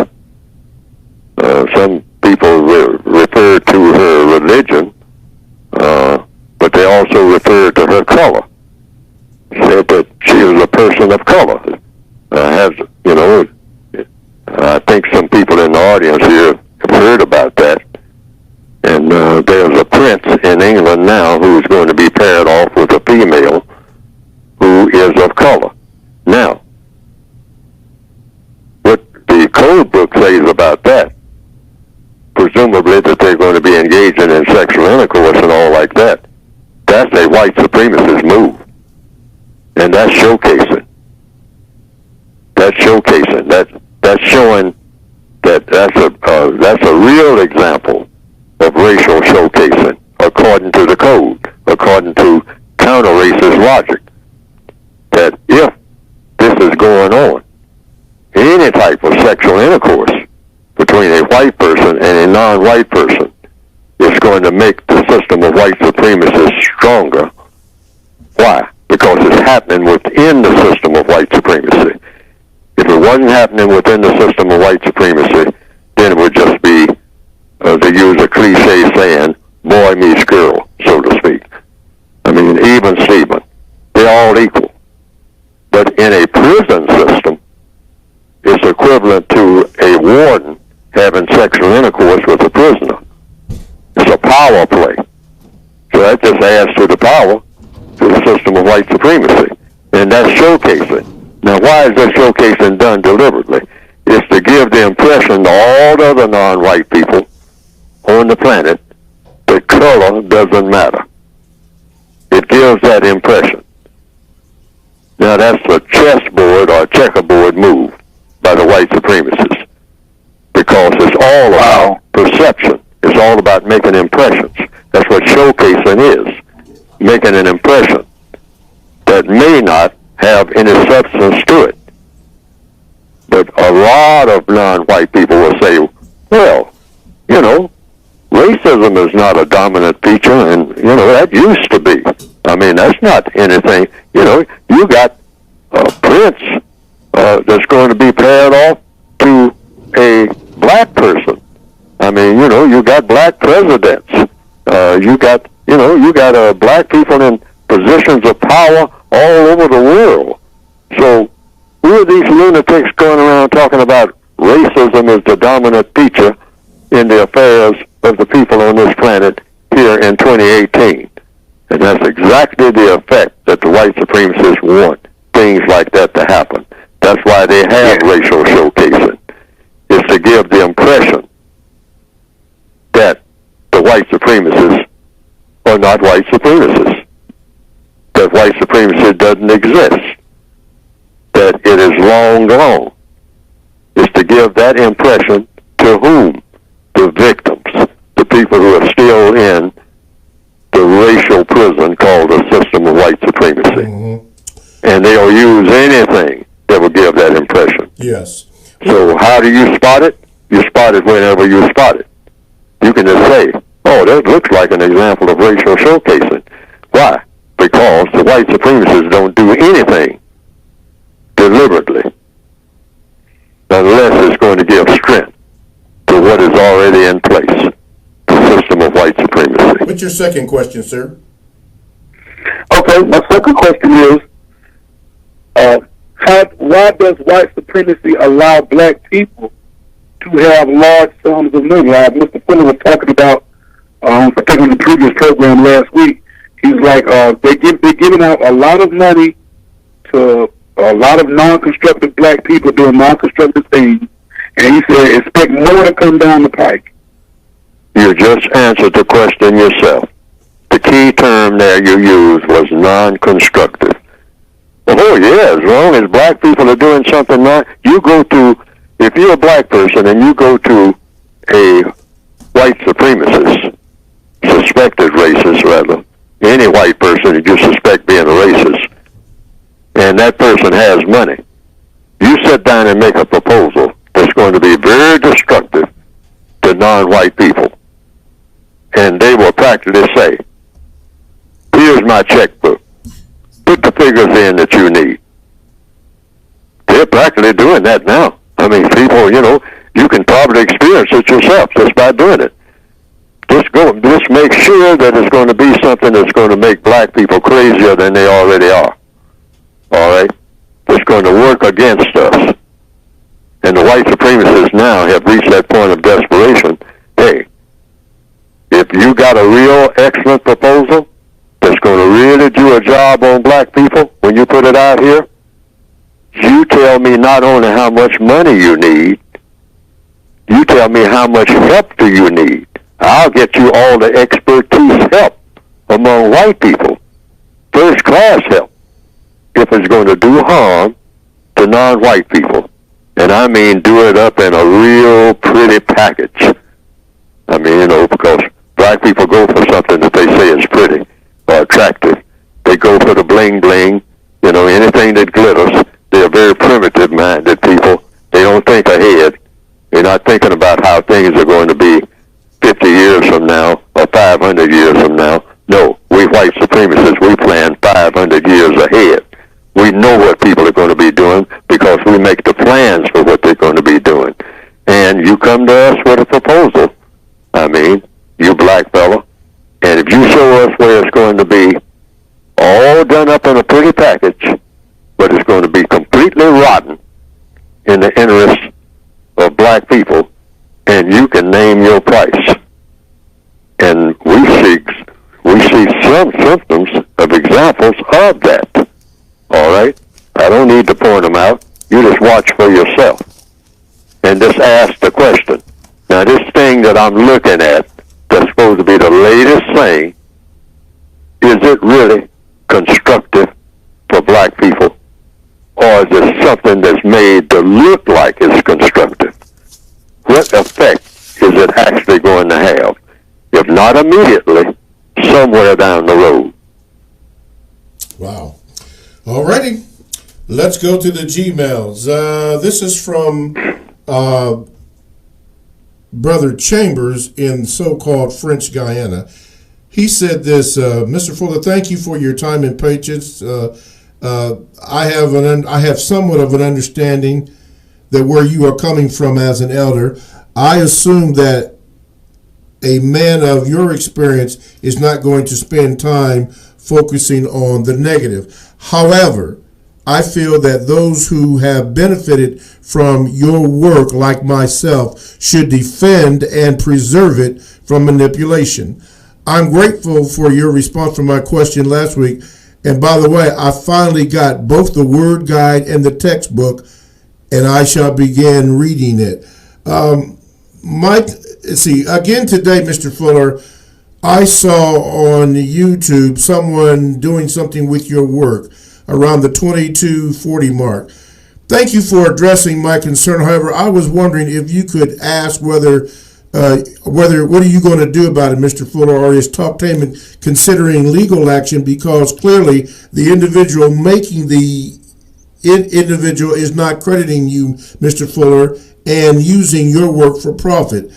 Some people refer to her religion, but they also refer to her color. Said that color. Has, you know, I think some people in the audience here have heard about that. And there's a prince in England now who's going to be paired off with a female who is of color. Now, what the code book says about that, presumably that they're going to be engaging in sexual intercourse and all like that, that's a white supremacist move. And that's showcasing. That's showcasing. That's showing that that's a real example of racial showcasing according to the code, according to counter-racist logic. That if this is going on, any type of sexual intercourse between a white person and a non-white person is going to make the system of white supremacists stronger. Why? Because it's happening within the system of white supremacy. If it wasn't happening within the system of white supremacy, then it would just be, to use a cliche saying, boy meets girl, so to speak. I mean, even Steven, they're all equal. But in a prison system, it's equivalent to a warden having sexual intercourse with a prisoner. It's a power play. So that just adds to the power to the system of white supremacy. And that's showcasing. Now, why is this showcasing done deliberately? It's to give the impression to all the other non-white people on the planet that color doesn't matter. It gives that impression. Now, that's a chessboard or a checkerboard move by the white supremacists, because it's all about perception. It's all about making impressions. That's what showcasing is, making an impression that may not have any substance to it. But a lot of non-white people will say, well, you know, racism is not a dominant feature, and, you know, that used to be. I mean, that's not anything. You know, you got a prince that's going to be paired off to a black person. I mean, you know, you got black presidents. You got black people in positions of power all over the world. So who are these lunatics going around talking about racism as the dominant feature in the affairs of the people on this planet here in 2018? And that's exactly the effect that the white supremacists want things like that to happen. That's why they have racial showcasing. It's to give the impression that the white supremacists are not white supremacists, that white supremacy doesn't exist, that it is long gone. It's to give that impression to whom? The victims, the people who are still in the racial prison called the system of white supremacy. Mm-hmm. And they'll use anything that will give that impression. Yes. So how do you spot it? You spot it whenever you spot it. You can just say, oh, that looks like an example of racial showcasing. Why? Because the white supremacists don't do anything deliberately unless it's going to give strength to what is already in place, the system of white supremacy. What's your second question, sir? Okay, my second question is, why does white supremacy allow black people to have large sums of money? Mr. Fuller was talking about, I think on the previous program last week, he's like, they're giving out a lot of money to a lot of non-constructive black people doing non-constructive things, and he said expect more to come down the pike. You just answered the question yourself. The key term there you used was non-constructive. Oh, yeah, as long as black people are doing something wrong, if you're a black person and you go to a white supremacist, suspected racist rather, any white person that you suspect being a racist, and that person has money, you sit down and make a proposal that's going to be very destructive to non-white people. And they will practically say, here's my checkbook. Put the figures in that you need. They're practically doing that now. I mean, people, you can probably experience it yourself just by doing it. Just make sure that it's going to be something that's going to make black people crazier than they already are. All right? Just that's going to work against us. And the white supremacists now have reached that point of desperation. Hey, if you got a real excellent proposal that's going to really do a job on black people when you put it out here, you tell me not only how much money you need, you tell me how much help do you need. I'll get you all the expertise help among white people, first class help, if it's going to do harm to non-white people. And I mean do it up in a real pretty package. I mean, because black people go for something that they say is pretty or attractive. They go for the bling-bling, anything that glitters. They're very primitive-minded people. They don't think ahead. They're not thinking about how things are going to be 50 years from now or 500 years from now. No, we white supremacists, we plan 500 years ahead. We know what people are going to be doing because we make the plans for what they're going to be doing. And you come to us with a proposal. I mean, you black fella. And if you show us where it's going to be all done up in a pretty package, but it's going to be completely rotten in the interests of black people, and you can name your price. And we see some symptoms of examples of that. All right? I don't need to point them out. You just watch for yourself. And just ask the question. Now, this thing that I'm looking at, that's supposed to be the latest thing, is it really constructive for black people? Or is it something that's made to look like it's constructive? What effect is it actually going to have? If not immediately, somewhere down the road. Wow. Alrighty. Let's go to the Gmails. This is from Brother Chambers in so-called French Guiana. He said this, Mr. Fuller, thank you for your time and patience. I have somewhat of an understanding that where you are coming from as an elder. I assume that a man of your experience is not going to spend time focusing on the negative. However, I feel that those who have benefited from your work, like myself, should defend and preserve it from manipulation. I'm grateful for your response to my question last week. And by the way, I finally got both the word guide and the textbook, and I shall begin reading it. Mike, see, again today, Mr. Fuller, I saw on YouTube someone doing something with your work around the 2240 mark. Thank you for addressing my concern. However, I was wondering if you could ask whether what are you going to do about it, Mr. Fuller, or is Talktainment considering legal action? Because clearly the individual making the individual is not crediting you, Mr. Fuller, and using your work for profit.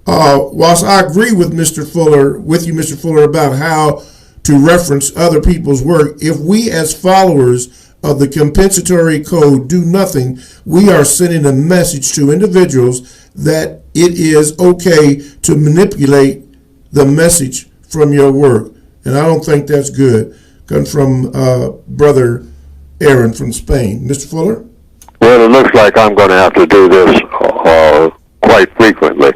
Whilst I agree with you, Mr. Fuller, about how to reference other people's work, if we as followers of the compensatory code do nothing, we are sending a message to individuals that it is okay to manipulate the message from your work. And I don't think that's good. Come from Brother Aaron from Spain. Mr. Fuller? Well, it looks like I'm going to have to do this quite frequently,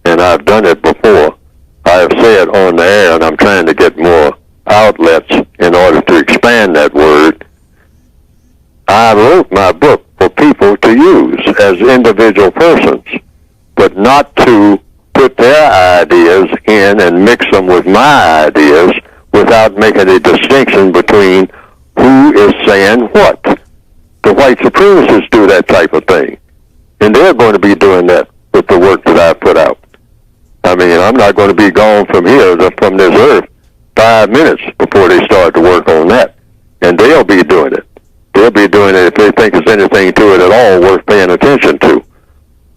and I've done it before. I have said on the air, and I'm trying to get more outlets in order to expand that word. I wrote my book for people to use as individual persons, but not to put their ideas in and mix them with my ideas without making a distinction between who is saying what. The white supremacists do that type of thing, and they're going to be doing that with the work that I put out. I mean, I'm not going to be gone from here, from this earth, 5 minutes before they start to work on that, and they'll be doing it. They'll be doing it if they think there's anything to it at all worth paying attention to,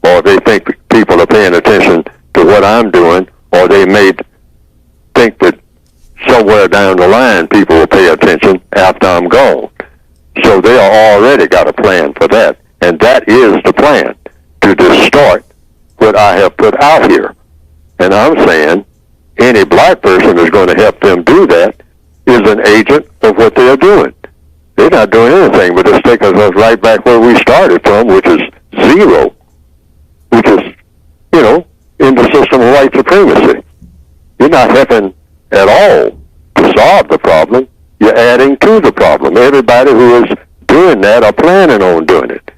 or if they think people are paying attention to what I'm doing, or they may think that somewhere down the line people will pay attention after I'm gone. So they already got a plan for that, and that is the plan, to distort what I have put out here. And I'm saying any black person who's going to help them do that is an agent of what they're doing. They're not doing anything but just taking us right back where we started from, which is zero, which is, in the system of white supremacy. You're not helping at all to solve the problem. You're adding to the problem. Everybody who is doing that or planning on doing it.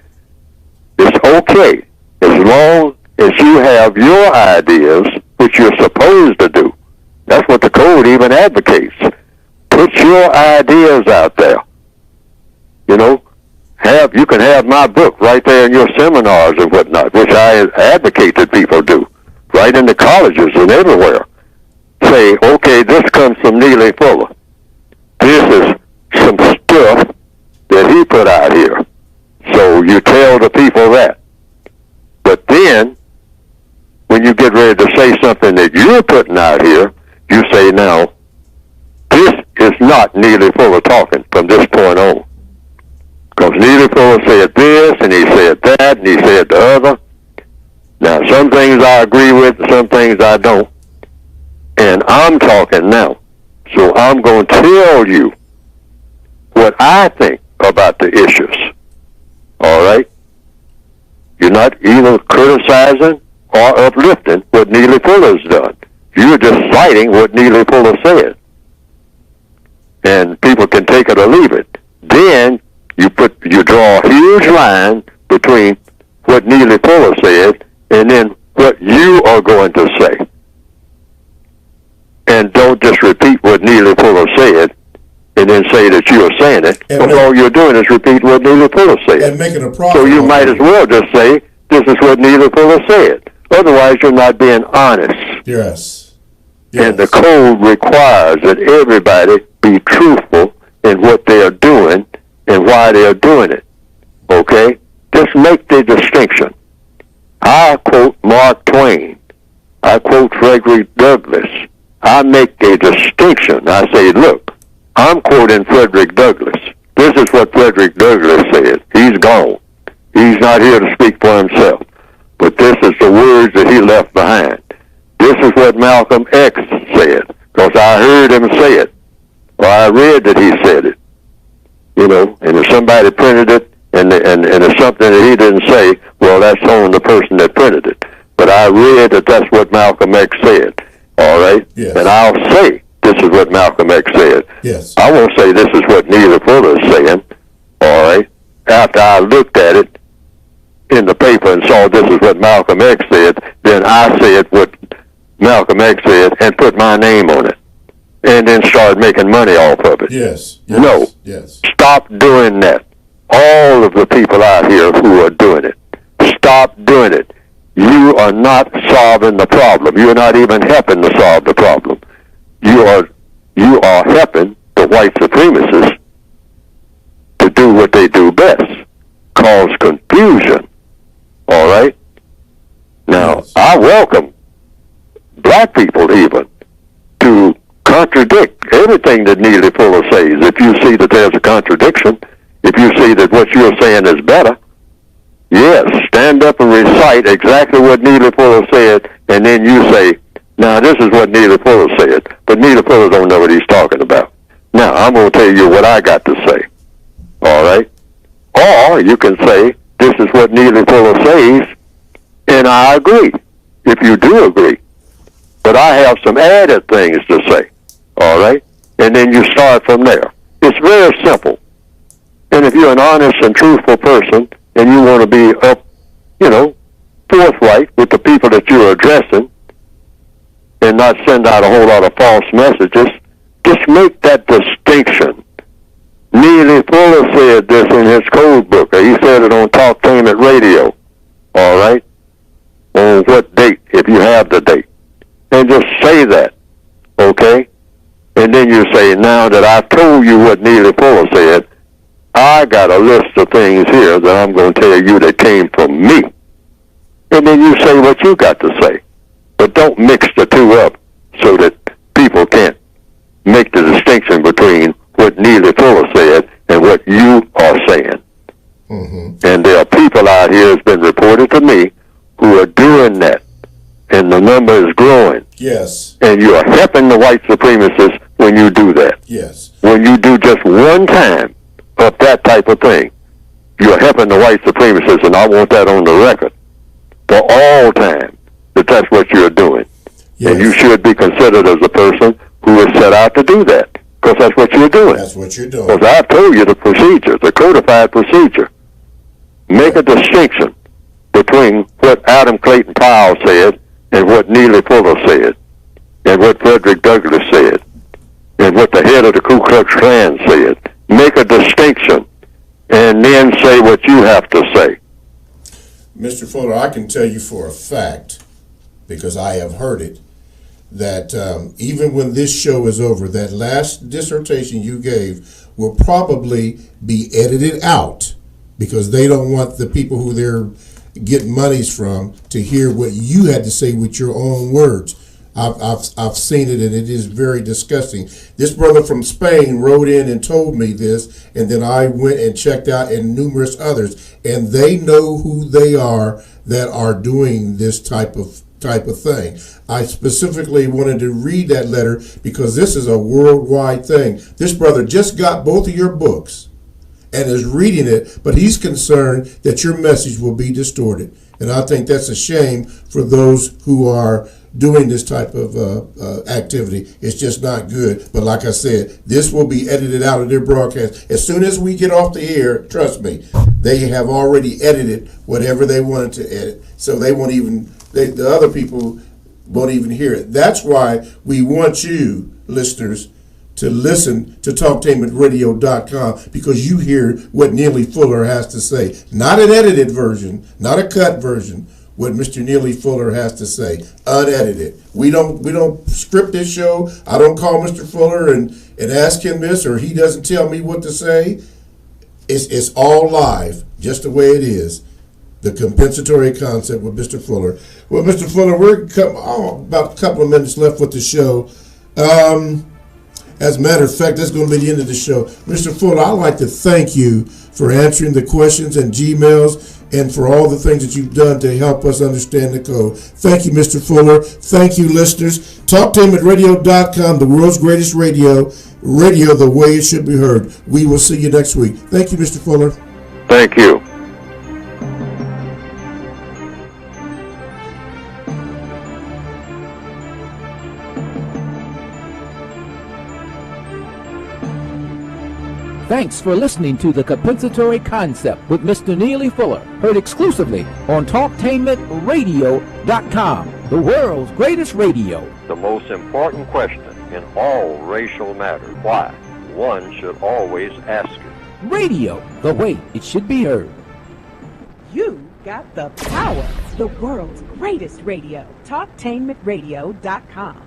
It's okay as long as you have your ideas, which you're supposed to do. That's what the code even advocates. Put your ideas out there. You can have my book right there in your seminars and whatnot, which I advocate that people do, right in the colleges and everywhere. Say, okay, this comes from Neely Fuller. This is some stuff that he put out here. So you tell the people that. But then, when you get ready to say something that you're putting out here, you say, now, this is not Neely Fuller talking from this point on. Because Neely Fuller said this, and he said that, and he said the other. Now, some things I agree with, some things I don't. And I'm talking now. So I'm going to tell you what I think about the issues. All right? You're not either criticizing or uplifting what Neely Fuller's done. You're just citing what Neely Fuller said. And people can take it or leave it. Then you draw a huge line between what Neely Fuller said and then what you are going to say. And don't just repeat what Neely Fuller said and then say that you are saying it. But all you're doing is repeat what Neely Fuller said. And making a profit. So you might as well just say, this is what Neely Fuller said. Otherwise, you're not being honest. Yes. And the code requires that everybody be truthful in what they are doing and why they are doing it. Okay? Just make the distinction. I quote Mark Twain. I quote Frederick Douglass. I make a distinction. I say, look, I'm quoting Frederick Douglass. This is what Frederick Douglass said. He's gone. He's not here to speak for himself. But this is the words that he left behind. This is what Malcolm X said, because I heard him say it, or I read that he said it. And if somebody printed it, and it's something that he didn't say, well, that's on the person that printed it. But I read that that's what Malcolm X said. All right? Yes. And I'll say, this is what Malcolm X said. Yes. I won't say this is what Neely Fuller is saying. All right? After I looked at it in the paper and saw this is what Malcolm X said, then I said what Malcolm X said and put my name on it. And then start making money off of it. Yes. No. Yes. Stop doing that. All of the people out here who are doing it, stop doing it. You are not solving the problem. You are not even helping to solve the problem. You are helping the white supremacists to do what they do best, cause confusion. All right? Now, Yes. I welcome black people even to contradict everything that Neely Fuller says. If you see that there's a contradiction, if you see that what you're saying is better, yes, stand up and recite exactly what Neely Fuller said, and then you say, now this is what Neely Fuller said, but Neely Fuller don't know what he's talking about. Now, I'm going to tell you what I got to say, all right? Or you can say, this is what Neely Fuller says, and I agree, if you do agree. But I have some added things to say, all right? And then you start from there. It's very simple. And if you're an honest and truthful person, and you want to be forthright with the people that you're addressing, and not send out a whole lot of false messages, just make that distinction. Neely Fuller said this in his code book, or he said it on Talktainment Radio, all right? On what date, if you have the date. And just say that, okay? And then you say, now that I've told you what Neely Fuller said, I got a list of things here that I'm going to tell you that came from me. And then you say what you got to say. But don't mix the two up so that people can't make the distinction between what Neely Fuller said and what you are saying. Mm-hmm. And there are people out here, it's been reported to me, who are doing that. And the number is growing. Yes. And you are helping the white supremacists when you do that. Yes. When you do just one time of that type of thing. You're helping the white supremacists, and I want that on the record for all time, that that's what you're doing. Yes. And you should be considered as a person who is set out to do that, because that's what you're doing. That's what you're doing. Because I've told you the procedure, the codified procedure. Make a distinction between what Adam Clayton Powell said and what Neely Fuller said and what Frederick Douglass said and what the head of the Ku Klux Klan said. Make a distinction and then say what you have to say. Mr. Fuller, I can tell you for a fact, because I have heard it, that even when this show is over, that last dissertation you gave will probably be edited out, because they don't want the people who they're getting monies from to hear what you had to say with your own words. I've seen it, and it is very disgusting. This brother from Spain wrote in and told me this, and then I went and checked out, and numerous others, and they know who they are that are doing this type of thing. I specifically wanted to read that letter because this is a worldwide thing. This brother just got both of your books and is reading it, but he's concerned that your message will be distorted. And I think that's a shame for those who are doing this type of activity. It's just not good. But like I said, this will be edited out of their broadcast. As soon as we get off the air, trust me, they have already edited whatever they wanted to edit. So they won't even, the other people won't even hear it. That's why we want you, listeners, to listen to TalkTainmentRadio.com, because you hear what Neely Fuller has to say. Not an edited version, not a cut version, what Mr. Neely Fuller has to say, unedited. We don't script this show. I don't call Mr. Fuller and ask him this, or he doesn't tell me what to say. It's all live, just the way it is. The compensatory concept with Mr. Fuller. Well, Mr. Fuller, we're about a couple of minutes left with the show. As a matter of fact, that's going to be the end of the show. Mr. Fuller, I'd like to thank you for answering the questions and Gmails and for all the things that you've done to help us understand the code. Thank you, Mr. Fuller. Thank you, listeners. TalkTainmentRadio.com, the world's greatest radio the way it should be heard. We will see you next week. Thank you, Mr. Fuller. Thank you. Thanks for listening to The Compensatory Concept with Mr. Neely Fuller, heard exclusively on TalkTainmentRadio.com, the world's greatest radio. The most important question in all racial matters, why? One should always ask it. Radio, the way it should be heard. You got the power. The world's greatest radio. TalkTainmentRadio.com.